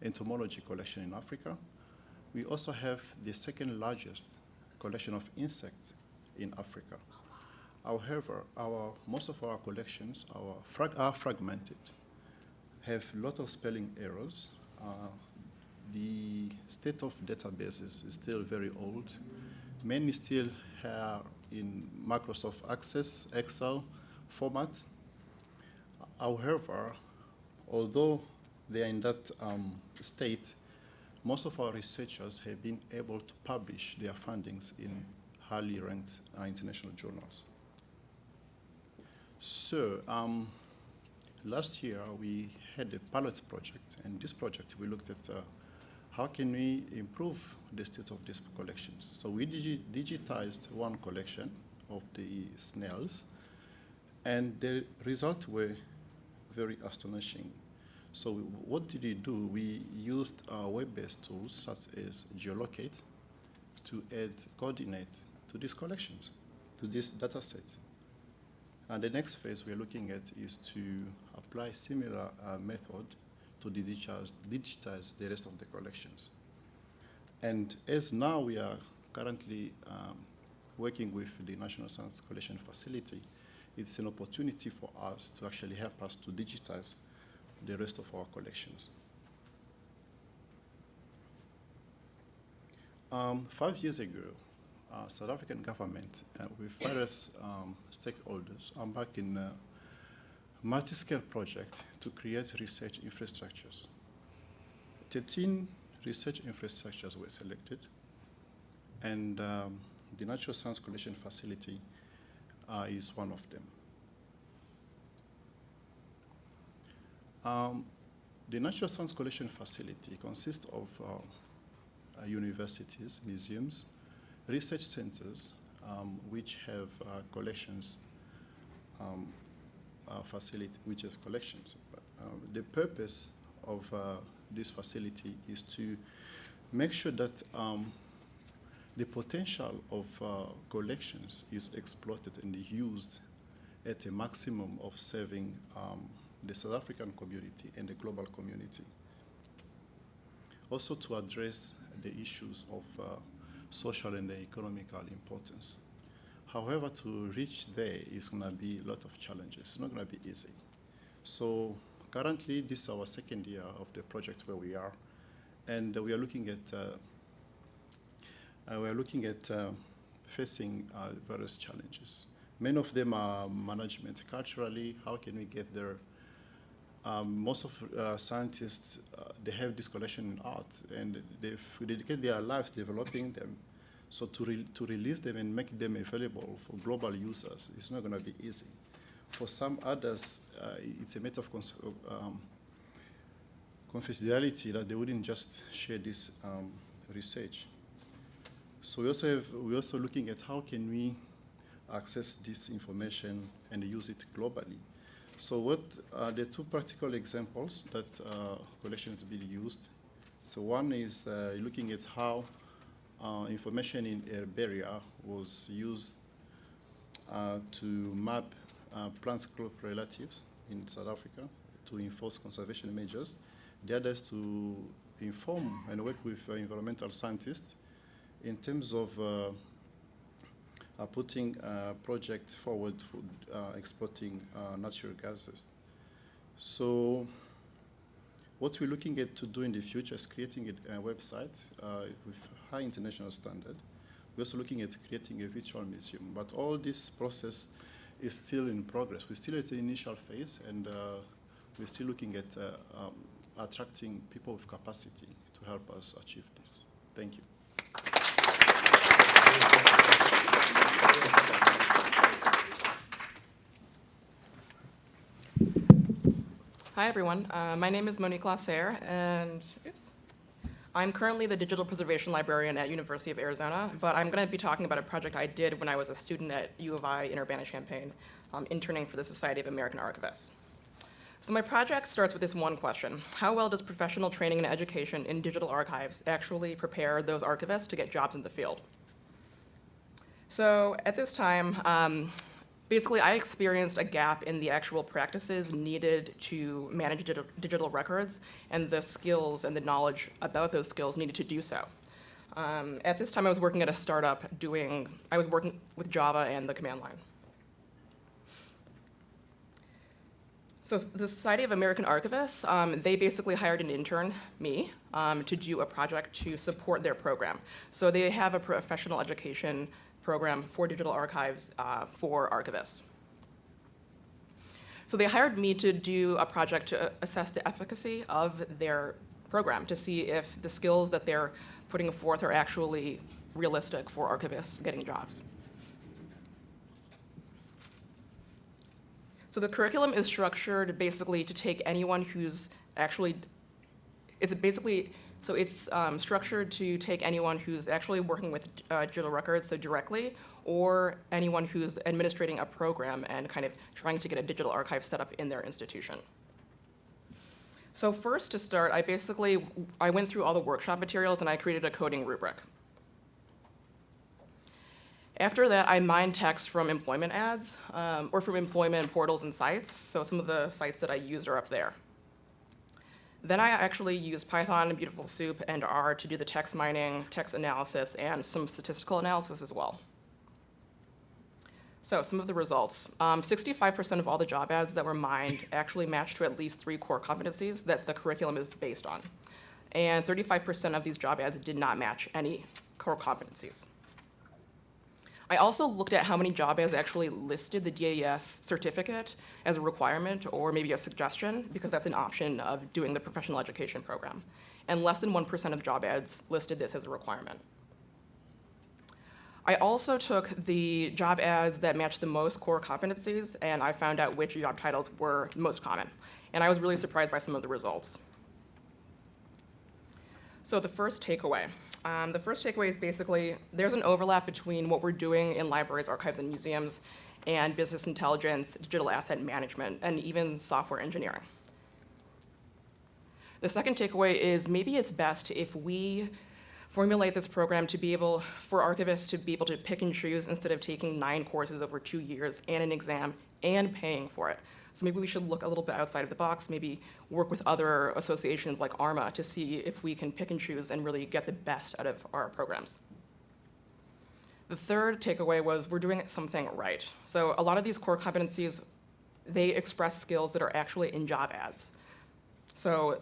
entomology collection in Africa. We also have the second largest collection of insects in Africa. However, most of our collections are fragmented, have a lot of spelling errors. The state of databases is still very old. Many still are in Microsoft Access, Excel format. However, although they are in that state, most of our researchers have been able to publish their findings in highly ranked international journals. So last year we had a pilot project, and this project we looked at how can we improve the state of these collections. So we digitized one collection of the snails, and the results were very astonishing. So what did we do? We used web-based tools such as geolocate to add coordinates to these collections, to this data set. And the next phase we're looking at is to apply similar method to digitize the rest of the collections. And as now we are currently working with the National Science Collection Facility, it's an opportunity for us to actually help us to digitize the rest of our collections. 5 years ago, South African government with various stakeholders embarked in a multi-scale project to create research infrastructures. 13 research infrastructures were selected, and the Natural Science Collection Facility is one of them. The Natural Science Collection Facility consists of universities, museums, research centers, which have collections, which have collections. The purpose of this facility is to make sure that the potential of collections is exploited and used at a maximum of serving the South African community and the global community. Also to address the issues of social and economical importance. However, to reach there is going to be a lot of challenges. It's not going to be easy. So currently, this is our second year of the project where we are, and we are looking at facing various challenges. Many of them are management. Culturally, how can we get there? Most of scientists, they have this collection in art, and they've dedicated their lives developing them. So to release them and make them available for global users, it's not going to be easy. For some others, it's a matter of confidentiality that they wouldn't just share this research. So we're also looking at how can we access this information and use it globally. So what are the two practical examples that collections being used? So one is looking at how information in herbaria was used to map plant crop relatives in South Africa to enforce conservation measures. The other is to inform and work with environmental scientists in terms of putting a project forward for exporting natural gases. So what we're looking at to do in the future is creating a website with high international standard. We're also looking at creating a virtual museum, but all this process is still in progress. We're still at the initial phase, and we're still looking at attracting people with capacity to help us achieve this. Thank you. Hi, everyone. My name is Monique Lasserre, and I'm currently the digital preservation librarian at University of Arizona, but I'm going to be talking about a project I did when I was a student at U of I in Urbana-Champaign, interning for the Society of American Archivists. So my project starts with this one question: how well does professional training and education in digital archives actually prepare those archivists to get jobs in the field? So at this time, basically, I experienced a gap in the actual practices needed to manage digital records, and the skills and the knowledge about those skills needed to do so. At this time, I was working at a startup I was working with Java and the command line. So the Society of American Archivists, they basically hired an intern, me, to do a project to support their program. So they have a professional education program for digital archives for archivists. So they hired me to do a project to assess the efficacy of their program, to see if the skills that they're putting forth are actually realistic for archivists getting jobs. So the curriculum is structured basically to take anyone who's actually, structured to take anyone who's actually working with digital records, so directly, or anyone who's administrating a program and kind of trying to get a digital archive set up in their institution. So first, to start, I went through all the workshop materials and I created a coding rubric. After that, I mined text from employment ads or from employment portals and sites. So some of the sites that I used are up there. Then I actually used Python, Beautiful Soup, and R to do the text mining, text analysis, and some statistical analysis as well. So some of the results. 65% of all the job ads that were mined actually matched to at least 3 core competencies that the curriculum is based on. And 35% of these job ads did not match any core competencies. I also looked at how many job ads actually listed the DAS certificate as a requirement or maybe a suggestion, because that's an option of doing the professional education program. And less than 1% of job ads listed this as a requirement. I also took the job ads that matched the most core competencies, and I found out which job titles were most common. And I was really surprised by some of the results. So the first takeaway. The first takeaway is basically there's an overlap between what we're doing in libraries, archives, and museums and business intelligence, digital asset management, and even software engineering. The second takeaway is maybe it's best if we formulate this program to be able, for archivists to be able to pick and choose instead of taking 9 courses over 2 years and an exam and paying for it. So maybe we should look a little bit outside of the box, maybe work with other associations like ARMA to see if we can pick and choose and really get the best out of our programs. The third takeaway was we're doing something right. So a lot of these core competencies, they express skills that are actually in job ads. So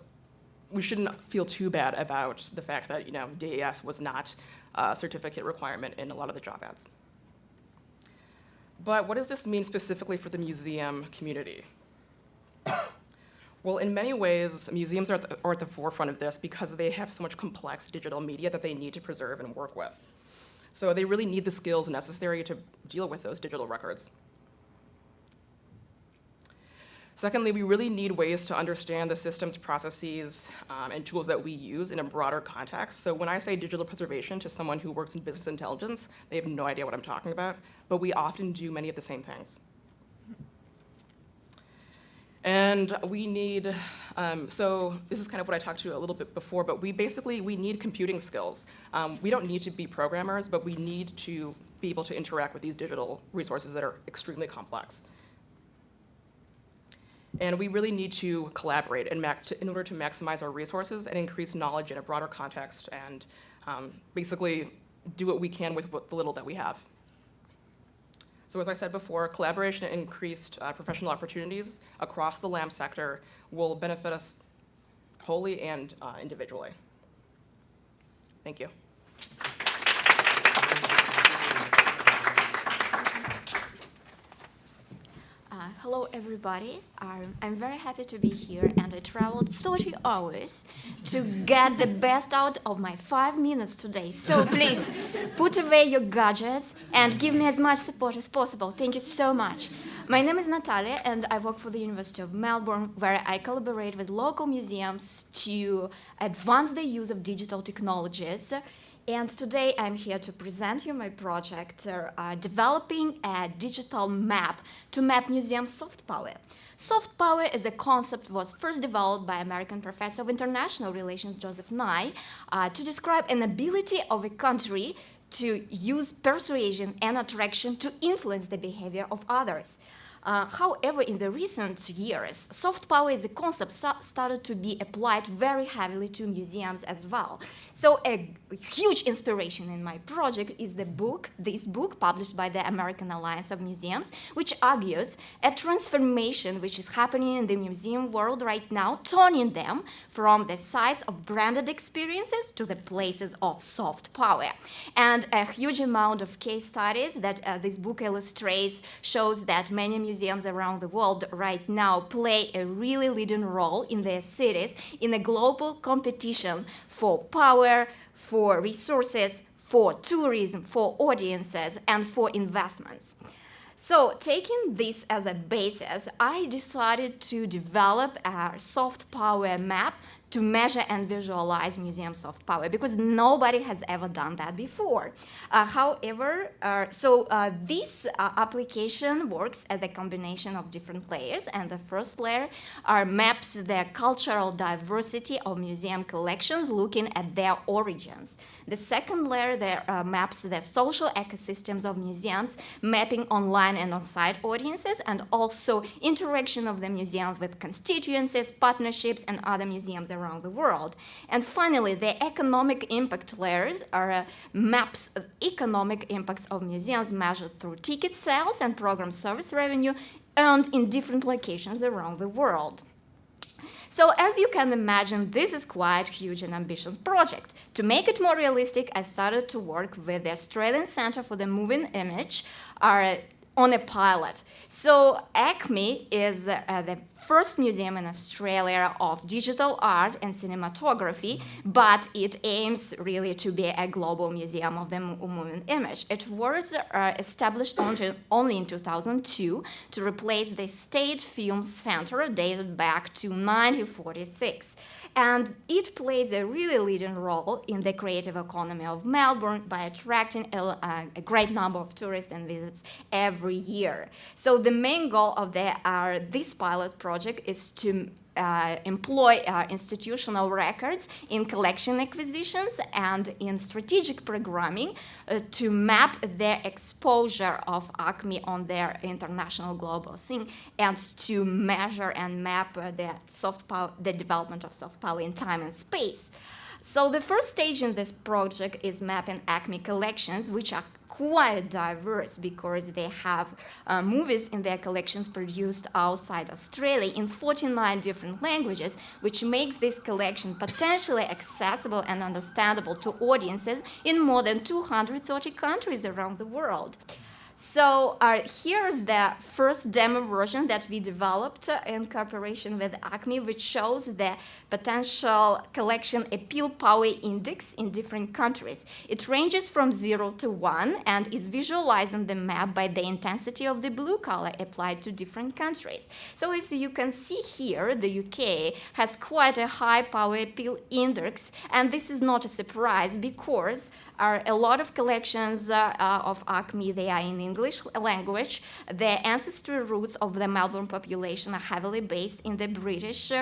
we shouldn't feel too bad about the fact that, DAS was not a certificate requirement in a lot of the job ads. But what does this mean specifically for the museum community? Well, in many ways, museums are at the forefront of this because they have so much complex digital media that they need to preserve and work with. So they really need the skills necessary to deal with those digital records. Secondly, we really need ways to understand the systems, processes, and tools that we use in a broader context. So when I say digital preservation to someone who works in business intelligence, they have no idea what I'm talking about, but we often do many of the same things. And we need, so this is kind of what I talked to a little bit before, but we need computing skills. We don't need to be programmers, but we need to be able to interact with these digital resources that are extremely complex. And we really need to collaborate in order to maximize our resources and increase knowledge in a broader context and basically do what we can with the little that we have. So as I said before, collaboration and increased professional opportunities across the LAM sector will benefit us wholly and individually. Thank you. Hello, everybody. I'm very happy to be here, and I traveled 30 hours to get the best out of my 5 minutes today. So please, put away your gadgets and give me as much support as possible. Thank you so much. My name is Natalia, and I work for the University of Melbourne, where I collaborate with local museums to advance the use of digital technologies. And today I'm here to present you my project, developing a digital map to map museum soft power. Soft power as a concept was first developed by American professor of international relations Joseph Nye to describe an ability of a country to use persuasion and attraction to influence the behavior of others. However, in the recent years, soft power as a concept started to be applied very heavily to museums as well. So a huge inspiration in my project is this book published by the American Alliance of Museums, which argues a transformation which is happening in the museum world right now, turning them from the sites of branded experiences to the places of soft power. And a huge amount of case studies that this book illustrates shows that many museums around the world right now play a really leading role in their cities in a global competition for power, for resources, for tourism, for audiences, and for investments. So taking this as a basis, I decided to develop a soft power map to measure and visualize museum soft power, because nobody has ever done that before. However, this application works as a combination of different layers, and the first layer maps the cultural diversity of museum collections, looking at their origins. The second layer maps the social ecosystems of museums, mapping online and on-site audiences, and also interaction of the museum with constituencies, partnerships, and other museums around the world. And finally, the economic impact layers are maps of economic impacts of museums measured through ticket sales and program service revenue earned in different locations around the world. So as you can imagine, this is quite a huge and ambitious project. To make it more realistic, I started to work with the Australian Centre for the Moving Image on a pilot. So Acme is the first museum in Australia of digital art and cinematography, but it aims really to be a global museum of the moving image. It was established only in 2002 to replace the State Film Centre dated back to 1946. And it plays a really leading role in the creative economy of Melbourne by attracting a great number of tourists and visits every year. So the main goal of this pilot project project is to employ institutional records in collection acquisitions and in strategic programming to map their exposure of Acme on their international global scene and to measure and map the development of soft power in time and space. So the first stage in this project is mapping Acme collections, which are quite diverse because they have movies in their collections produced outside Australia in 49 different languages, which makes this collection potentially accessible and understandable to audiences in more than 230 countries around the world. So here's the first demo version that we developed in cooperation with Acme, which shows the potential collection appeal power index in different countries. It ranges from 0 to 1 and is visualized on the map by the intensity of the blue color applied to different countries. So as you can see here, the UK has quite a high power appeal index, and this is not a surprise because a lot of collections of Acme, they are in English language. The ancestral roots of the Melbourne population are heavily based in the British,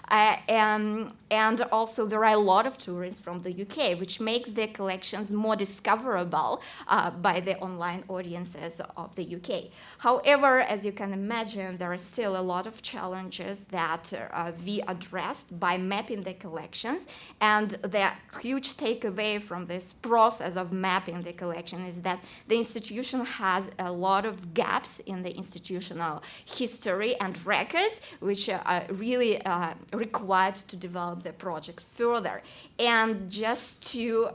and also there are a lot of tourists from the UK, which makes the collections more discoverable by the online audiences of the UK. However, as you can imagine, there are still a lot of challenges that we addressed by mapping the collections, and the huge takeaway from this process of mapping the collection is that the institution has a lot of gaps in the institutional history and records, which are really required to develop the project further. And just to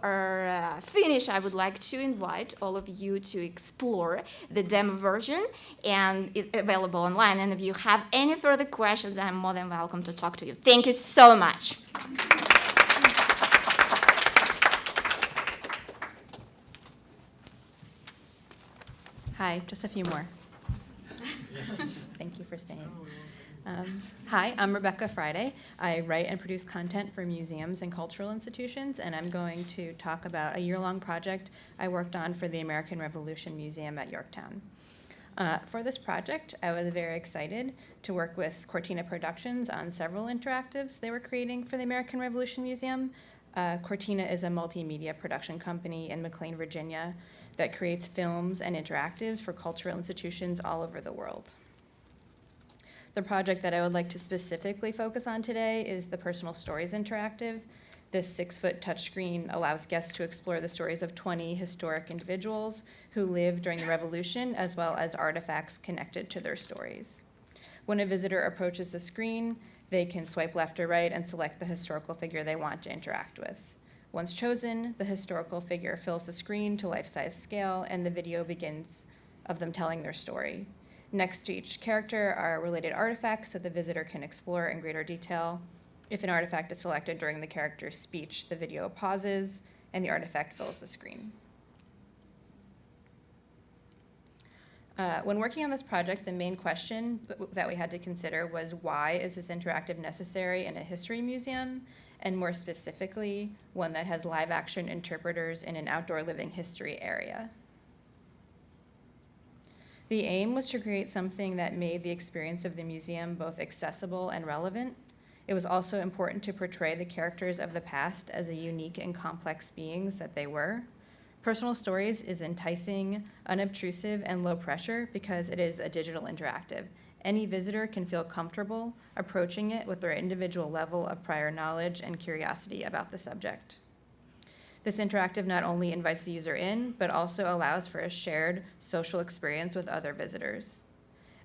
finish, I would like to invite all of you to explore the demo version, and it's available online. And if you have any further questions, I'm more than welcome to talk to you. Thank you so much. Hi, just a few more. Thank you for staying. Hi, I'm Rebecca Friday. I write and produce content for museums and cultural institutions, and I'm going to talk about a year-long project I worked on for the American Revolution Museum at Yorktown. For this project, I was very excited to work with Cortina Productions on several interactives they were creating for the American Revolution Museum. Cortina is a multimedia production company in McLean, Virginia, that creates films and interactives for cultural institutions all over the world. The project that I would like to specifically focus on today is the Personal Stories Interactive. This 6-foot touchscreen allows guests to explore the stories of 20 historic individuals who lived during the Revolution, as well as artifacts connected to their stories. When a visitor approaches the screen, they can swipe left or right and select the historical figure they want to interact with. Once chosen, the historical figure fills the screen to life-size scale, and the video begins of them telling their story. Next to each character are related artifacts that the visitor can explore in greater detail. If an artifact is selected during the character's speech, the video pauses, and the artifact fills the screen. When working on this project, the main question that we had to consider was, why is this interactive necessary in a history museum? And more specifically, one that has live-action interpreters in an outdoor living history area. The aim was to create something that made the experience of the museum both accessible and relevant. It was also important to portray the characters of the past as the unique and complex beings that they were. Personal Stories is enticing, unobtrusive, and low pressure because it is a digital interactive. Any visitor can feel comfortable approaching it with their individual level of prior knowledge and curiosity about the subject. This interactive not only invites the user in, but also allows for a shared social experience with other visitors.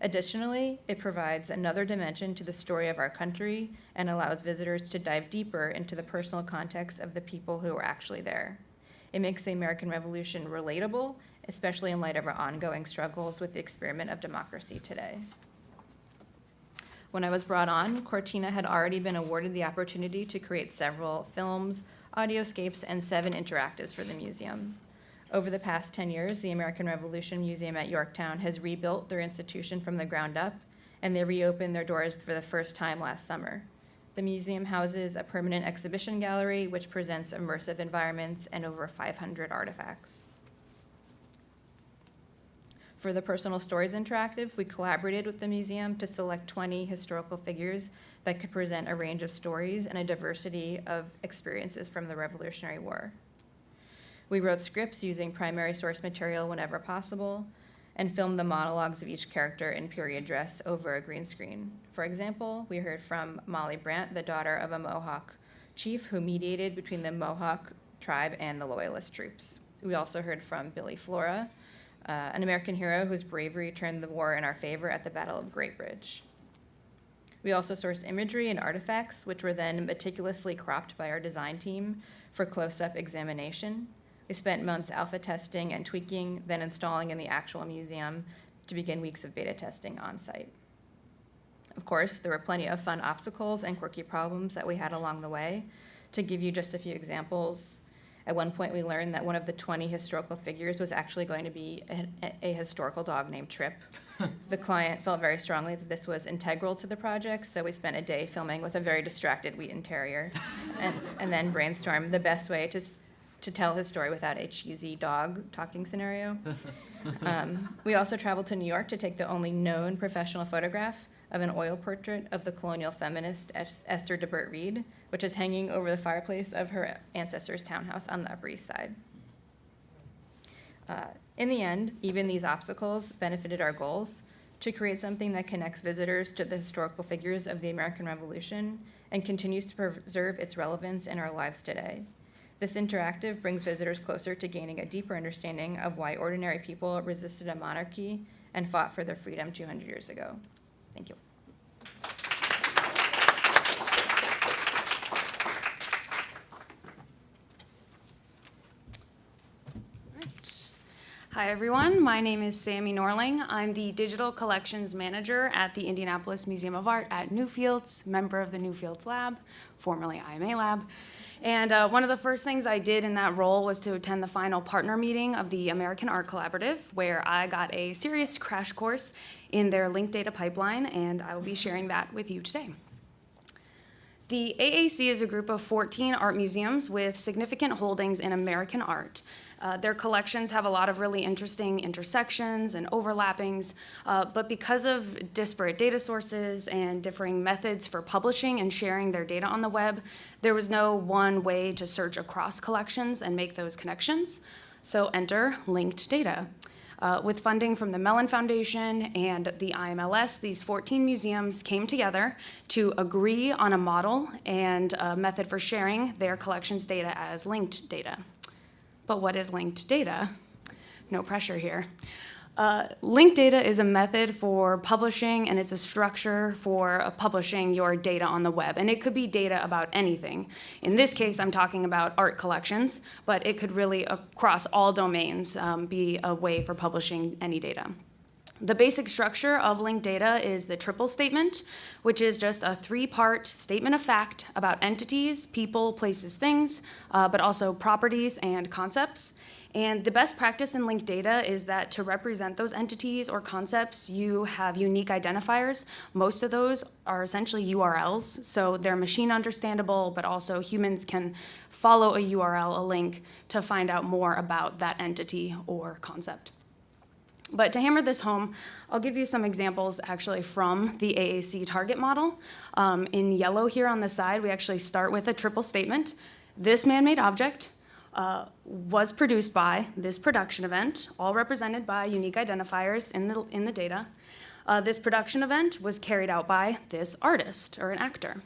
Additionally, it provides another dimension to the story of our country and allows visitors to dive deeper into the personal context of the people who were actually there. It makes the American Revolution relatable, especially in light of our ongoing struggles with the experiment of democracy today. When I was brought on, Cortina had already been awarded the opportunity to create several films, audioscapes, and 7 interactives for the museum. Over the past 10 years, the American Revolution Museum at Yorktown has rebuilt their institution from the ground up, and they reopened their doors for the first time last summer. The museum houses a permanent exhibition gallery, which presents immersive environments and over 500 artifacts. For the Personal Stories Interactive, we collaborated with the museum to select 20 historical figures that could present a range of stories and a diversity of experiences from the Revolutionary War. We wrote scripts using primary source material whenever possible, and filmed the monologues of each character in period dress over a green screen. For example, we heard from Molly Brandt, the daughter of a Mohawk chief who mediated between the Mohawk tribe and the Loyalist troops. We also heard from Billy Flora, an American hero whose bravery turned the war in our favor at the Battle of Great Bridge. We also sourced imagery and artifacts, which were then meticulously cropped by our design team for close-up examination. We spent months alpha testing and tweaking, then installing in the actual museum to begin weeks of beta testing on site. Of course, there were plenty of fun obstacles and quirky problems that we had along the way. To give you just a few examples, at one point we learned that one of the 20 historical figures was actually going to be a historical dog named Trip. The client felt very strongly that this was integral to the project, so we spent a day filming with a very distracted Wheaton Terrier and then brainstormed the best way to tell his story without a cheesy dog talking scenario. We also traveled to New York to take the only known professional photograph of an oil portrait of the colonial feminist Esther de Burt Reed, which is hanging over the fireplace of her ancestor's townhouse on the Upper East Side. In the end, even these obstacles benefited our goals to create something that connects visitors to the historical figures of the American Revolution and continues to preserve its relevance in our lives today. This interactive brings visitors closer to gaining a deeper understanding of why ordinary people resisted a monarchy and fought for their freedom 200 years ago. Thank you. Hi, everyone. My name is Sammy Norling. I'm the Digital Collections Manager at the Indianapolis Museum of Art at Newfields, member of the Newfields Lab, formerly IMA Lab. And one of the first things I did in that role was to attend the final partner meeting of the American Art Collaborative, where I got a serious crash course in their linked data pipeline, and I will be sharing that with you today. The AAC is a group of 14 art museums with significant holdings in American art. Their collections have a lot of really interesting intersections and overlappings, but because of disparate data sources and differing methods for publishing and sharing their data on the web, there was no one way to search across collections and make those connections. So enter linked data. With funding from the Mellon Foundation and the IMLS, these 14 museums came together to agree on a model and a method for sharing their collections data as linked data. But what is linked data? No pressure here. Linked data is a method for publishing, and it's a structure for publishing your data on the web. And it could be data about anything. In this case, I'm talking about art collections, but it could really, across all domains, be a way for publishing any data. The basic structure of linked data is the triple statement, which is just a three-part statement of fact about entities, people, places, things, but also properties and concepts. And the best practice in linked data is that to represent those entities or concepts, you have unique identifiers. Most of those are essentially URLs, so they're machine understandable, but also humans can follow a URL, a link, to find out more about that entity or concept. But to hammer this home, I'll give you some examples actually from the AAC target model. In yellow here on the side, we actually start with a triple statement. This man-made object was produced by this production event, all represented by unique identifiers in the data. This production event was carried out by this artist or an actor.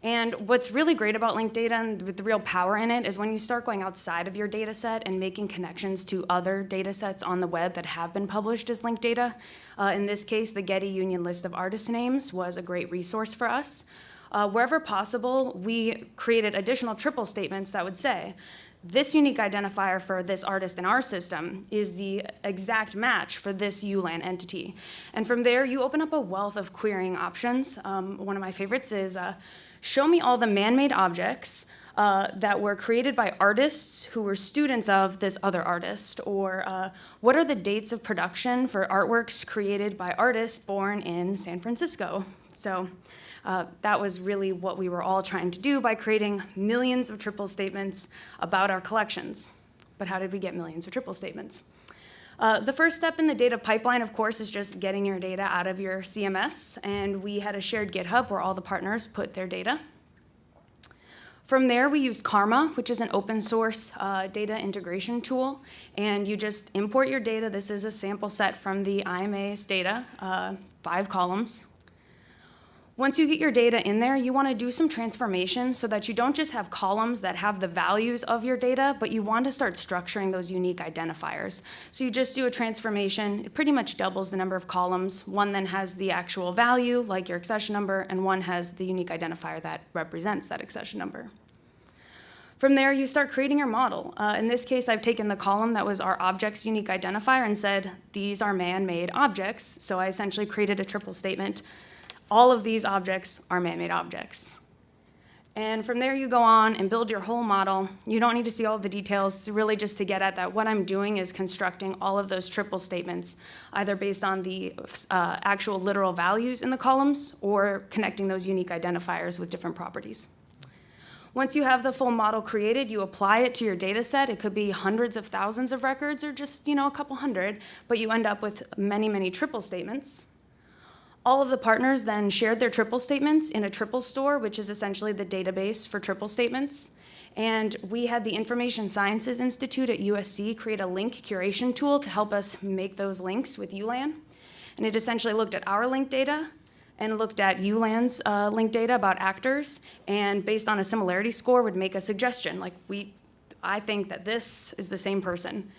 And what's really great about linked data and with the real power in it is when you start going outside of your data set and making connections to other data sets on the web that have been published as linked data. In this case, the Getty Union list of artist names was a great resource for us. Wherever possible, we created additional triple statements that would say, this unique identifier for this artist in our system is the exact match for this ULAN entity. And from there, you open up a wealth of querying options. One of my favorites is, show me all the man-made objects that were created by artists who were students of this other artist, or what are the dates of production for artworks created by artists born in San Francisco? So that was really what we were all trying to do by creating millions of triple statements about our collections. But how did we get millions of triple statements? The first step in the data pipeline, of course, is just getting your data out of your CMS, and we had a shared GitHub where all the partners put their data. From there, we used Karma, which is an open source data integration tool, and you just import your data. This is a sample set from the IMA's data, 5 columns. Once you get your data in there, you want to do some transformation so that you don't just have columns that have the values of your data, but you want to start structuring those unique identifiers. So you just do a transformation. It pretty much doubles the number of columns. One then has the actual value, like your accession number, and one has the unique identifier that represents that accession number. From there, you start creating your model. In this case, I've taken the column that was our object's unique identifier and said, these are man-made objects. So I essentially created a triple statement. All of these objects are man-made objects. And from there, you go on and build your whole model. You don't need to see all the details, really just to get at that what I'm doing is constructing all of those triple statements, either based on the actual literal values in the columns or connecting those unique identifiers with different properties. Once you have the full model created, you apply it to your data set. It could be hundreds of thousands of records or just, a couple hundred, but you end up with many, many triple statements. All of the partners then shared their triple statements in a triple store, which is essentially the database for triple statements. And we had the Information Sciences Institute at USC create a link curation tool to help us make those links with ULAN. And it essentially looked at our link data and looked at ULAN's link data about actors, and based on a similarity score would make a suggestion, like I think that this is the same person.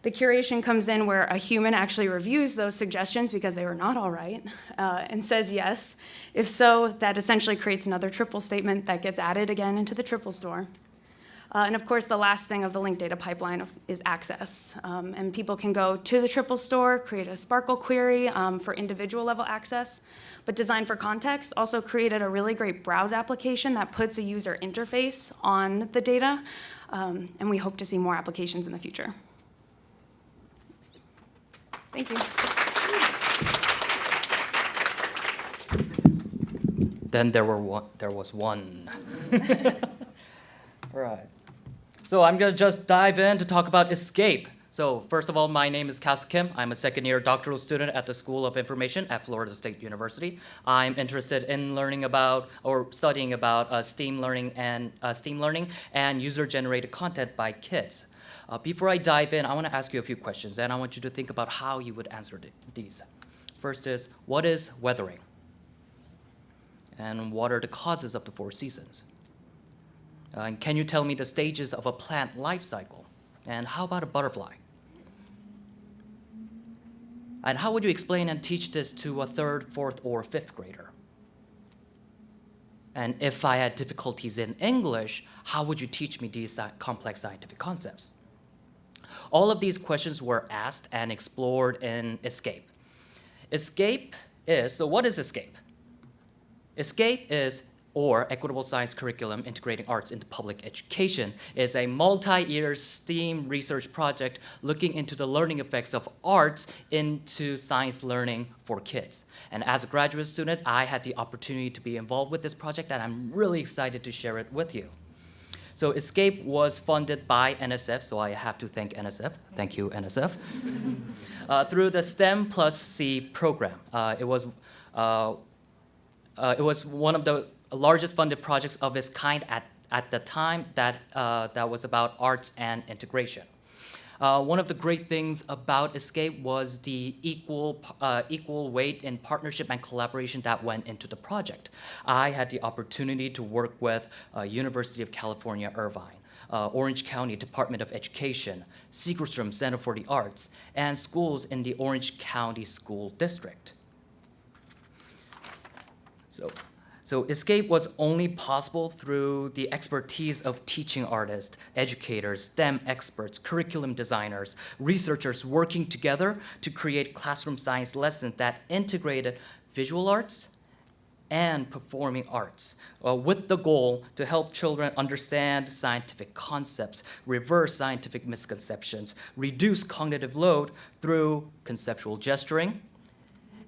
The curation comes in where a human actually reviews those suggestions because they were not all right and says yes. If so, that essentially creates another triple statement that gets added again into the triple store. And of course, the last thing of the linked data pipeline is access. And people can go to the triple store, create a Sparkle query for individual level access. But Design for Context also created a really great browse application that puts a user interface on the data. And we hope to see more applications in the future. Thank you. Then there was one. All right. So I'm gonna just dive in to talk about escape. So first of all, my name is Castle Kim. I'm a second-year doctoral student at the School of Information at Florida State University. I'm interested in learning about or studying about STEAM learning and user-generated content by kids. Before I dive in, I want to ask you a few questions, and I want you to think about how you would answer these. First is, what is weathering? And what are the causes of the 4 seasons? And can you tell me the stages of a plant life cycle? And how about a butterfly? And how would you explain and teach this to a 3rd, 4th, or 5th grader? And if I had difficulties in English, how would you teach me these complex scientific concepts? All of these questions were asked and explored in ESCAPE. So what is ESCAPE? ESCAPE is, or Equitable Science Curriculum Integrating Arts into Public Education, is a multi-year STEAM research project looking into the learning effects of arts into science learning for kids. And as a graduate student, I had the opportunity to be involved with this project, and I'm really excited to share it with you. So ESCAPE was funded by NSF, so I have to thank NSF. Thank you, NSF. Through the STEM plus C program. It was one of the largest funded projects of its kind at the time that was about arts and integration. One of the great things about ESCAPE was the equal weight in partnership and collaboration that went into the project. I had the opportunity to work with University of California, Irvine, Orange County Department of Education, Segerstrom Center for the Arts, and schools in the Orange County School District. So ESCAPE was only possible through the expertise of teaching artists, educators, STEM experts, curriculum designers, researchers working together to create classroom science lessons that integrated visual arts and performing arts, with the goal to help children understand scientific concepts, reverse scientific misconceptions, reduce cognitive load through conceptual gesturing,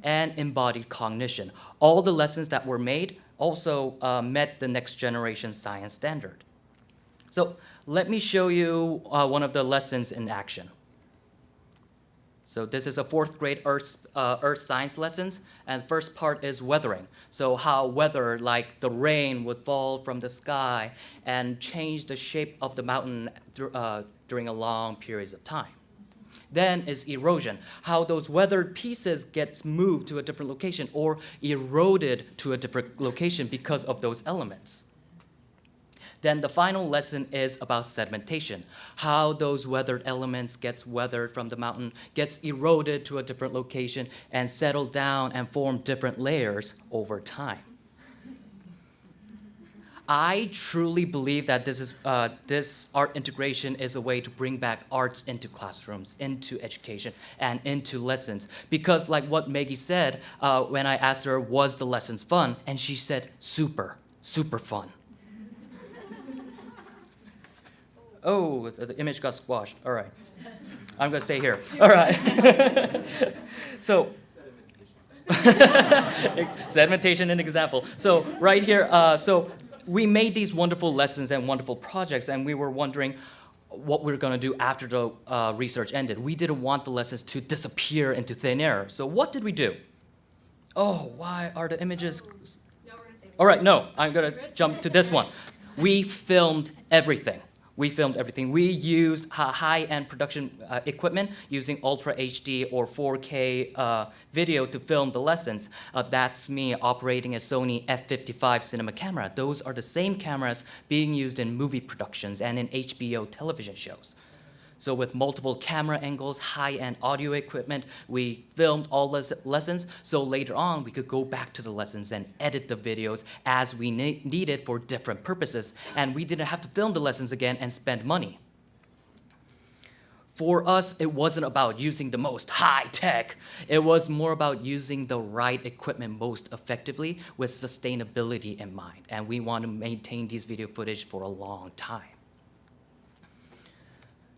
and embodied cognition. All the lessons that were made also met the next generation science standard. So let me show you one of the lessons in action. So this is a 4th grade earth science lessons, and the first part is weathering. So how weather, like the rain, would fall from the sky and change the shape of the mountain during a long periods of time. Then is erosion, how those weathered pieces gets moved to a different location or eroded to a different location because of those elements. Then the final lesson is about sedimentation, how those weathered elements gets weathered from the mountain, gets eroded to a different location, and settle down and form different layers over time. I truly believe that this art integration is a way to bring back arts into classrooms, into education, and into lessons. Because like what Maggie said, when I asked her, was the lessons fun? And she said, super, super fun. Oh, the image got squashed. All right. I'm going to stay here. All right. So, sedimentation an example. So right here, so we made these wonderful lessons and wonderful projects, and we were wondering what we were going to do after the research ended. We didn't want the lessons to disappear into thin air. So what did we do? Oh, why are the images? All right, no, I'm going to jump to this one. We filmed everything. We filmed everything. We used high-end production equipment using Ultra HD or 4K video to film the lessons. That's me operating a Sony F55 cinema camera. Those are the same cameras being used in movie productions and in HBO television shows. So with multiple camera angles, high-end audio equipment, we filmed all lessons, so later on we could go back to the lessons and edit the videos as we needed for different purposes, and we didn't have to film the lessons again and spend money. For us, it wasn't about using the most high-tech. It was more about using the right equipment most effectively with sustainability in mind, and we want to maintain these video footage for a long time.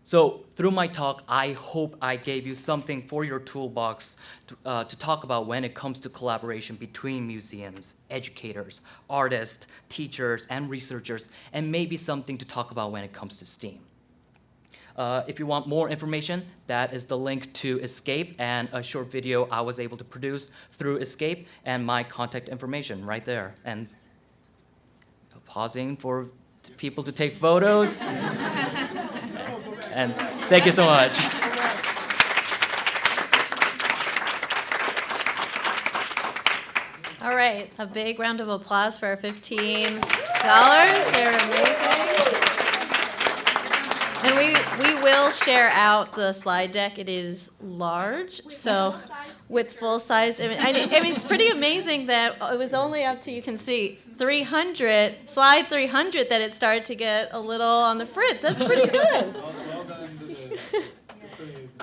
So through my talk, I hope I gave you something for your toolbox to talk about when it comes to collaboration between museums, educators, artists, teachers, and researchers, and maybe something to talk about when it comes to STEAM. If you want more information, that is the link to Escape and a short video I was able to produce through Escape and my contact information right there. And pausing for people to take photos. And thank you so much. All right, a big round of applause for our 15 scholars. They're amazing. And we will share out the slide deck. It is large, so with full size. I mean, it's pretty amazing that it was only up to, you can see, 300, slide 300, that it started to get a little on the fritz. That's pretty good.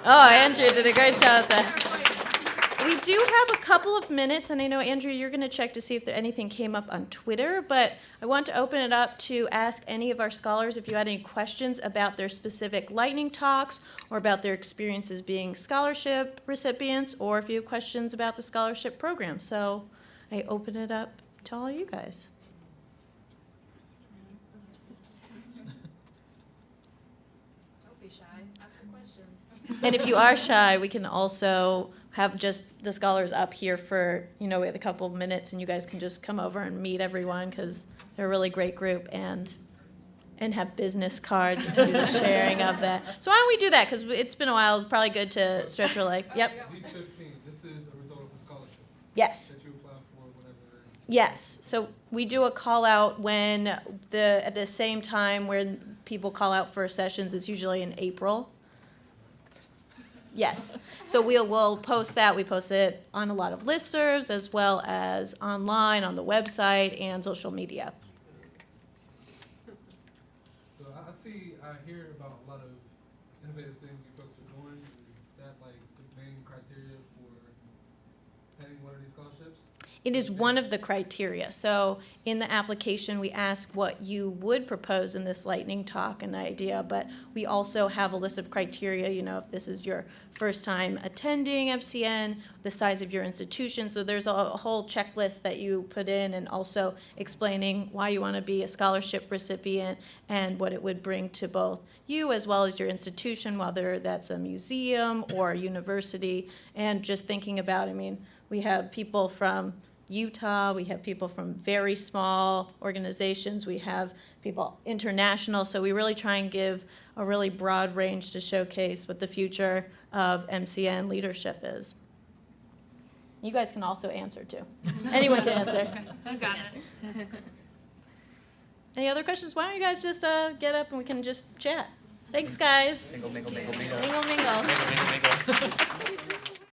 Oh, Andrea did a great job at that. We do have a couple of minutes, and I know, Andrea, you're going to check to see if anything came up on Twitter, but I want to open it up to ask any of our scholars if you had any questions about their specific lightning talks or about their experiences being scholarship recipients, or if you have questions about the scholarship program. So I open it up to all you guys. Don't be shy. Ask a question. And if you are shy, we can also have just the scholars up here for, we have a couple of minutes, and you guys can just come over and meet everyone, because they're a really great group, and have business cards. You can do the sharing of that. So why don't we do that? Because it's been a while. It's probably good to stretch your legs. Yep. These 15, this is a result of a scholarship. Yes. That you apply for, whatever. Yes. So we do a call out when at the same time when people call out for sessions is usually in April. Yes. So we'll post that. We post it on a lot of listservs as well as online on the website and social media. So I hear about a lot of innovative things you folks are doing. Is that like the main criteria for getting one of these scholarships? It is one of the criteria. So in the application, we ask what you would propose in this lightning talk and idea, but we also have a list of criteria, you know, if this is your first time attending MCN, the size of your institution. So there's a whole checklist that you put in, and also explaining why you want to be a scholarship recipient and what it would bring to both you as well as your institution, whether that's a museum or a university. And just thinking about, I mean, we have people from Utah, we have people from very small organizations, we have people international, so we really try and give a really broad range to showcase what the future of MCN leadership is. You guys can also answer too. Anyone can answer. Any other questions? Why don't you guys just get up and we can just chat. Thanks, guys. Mingle, mingle, mingle, mingle. Mingle, mingle. Mingle, mingle, mingle.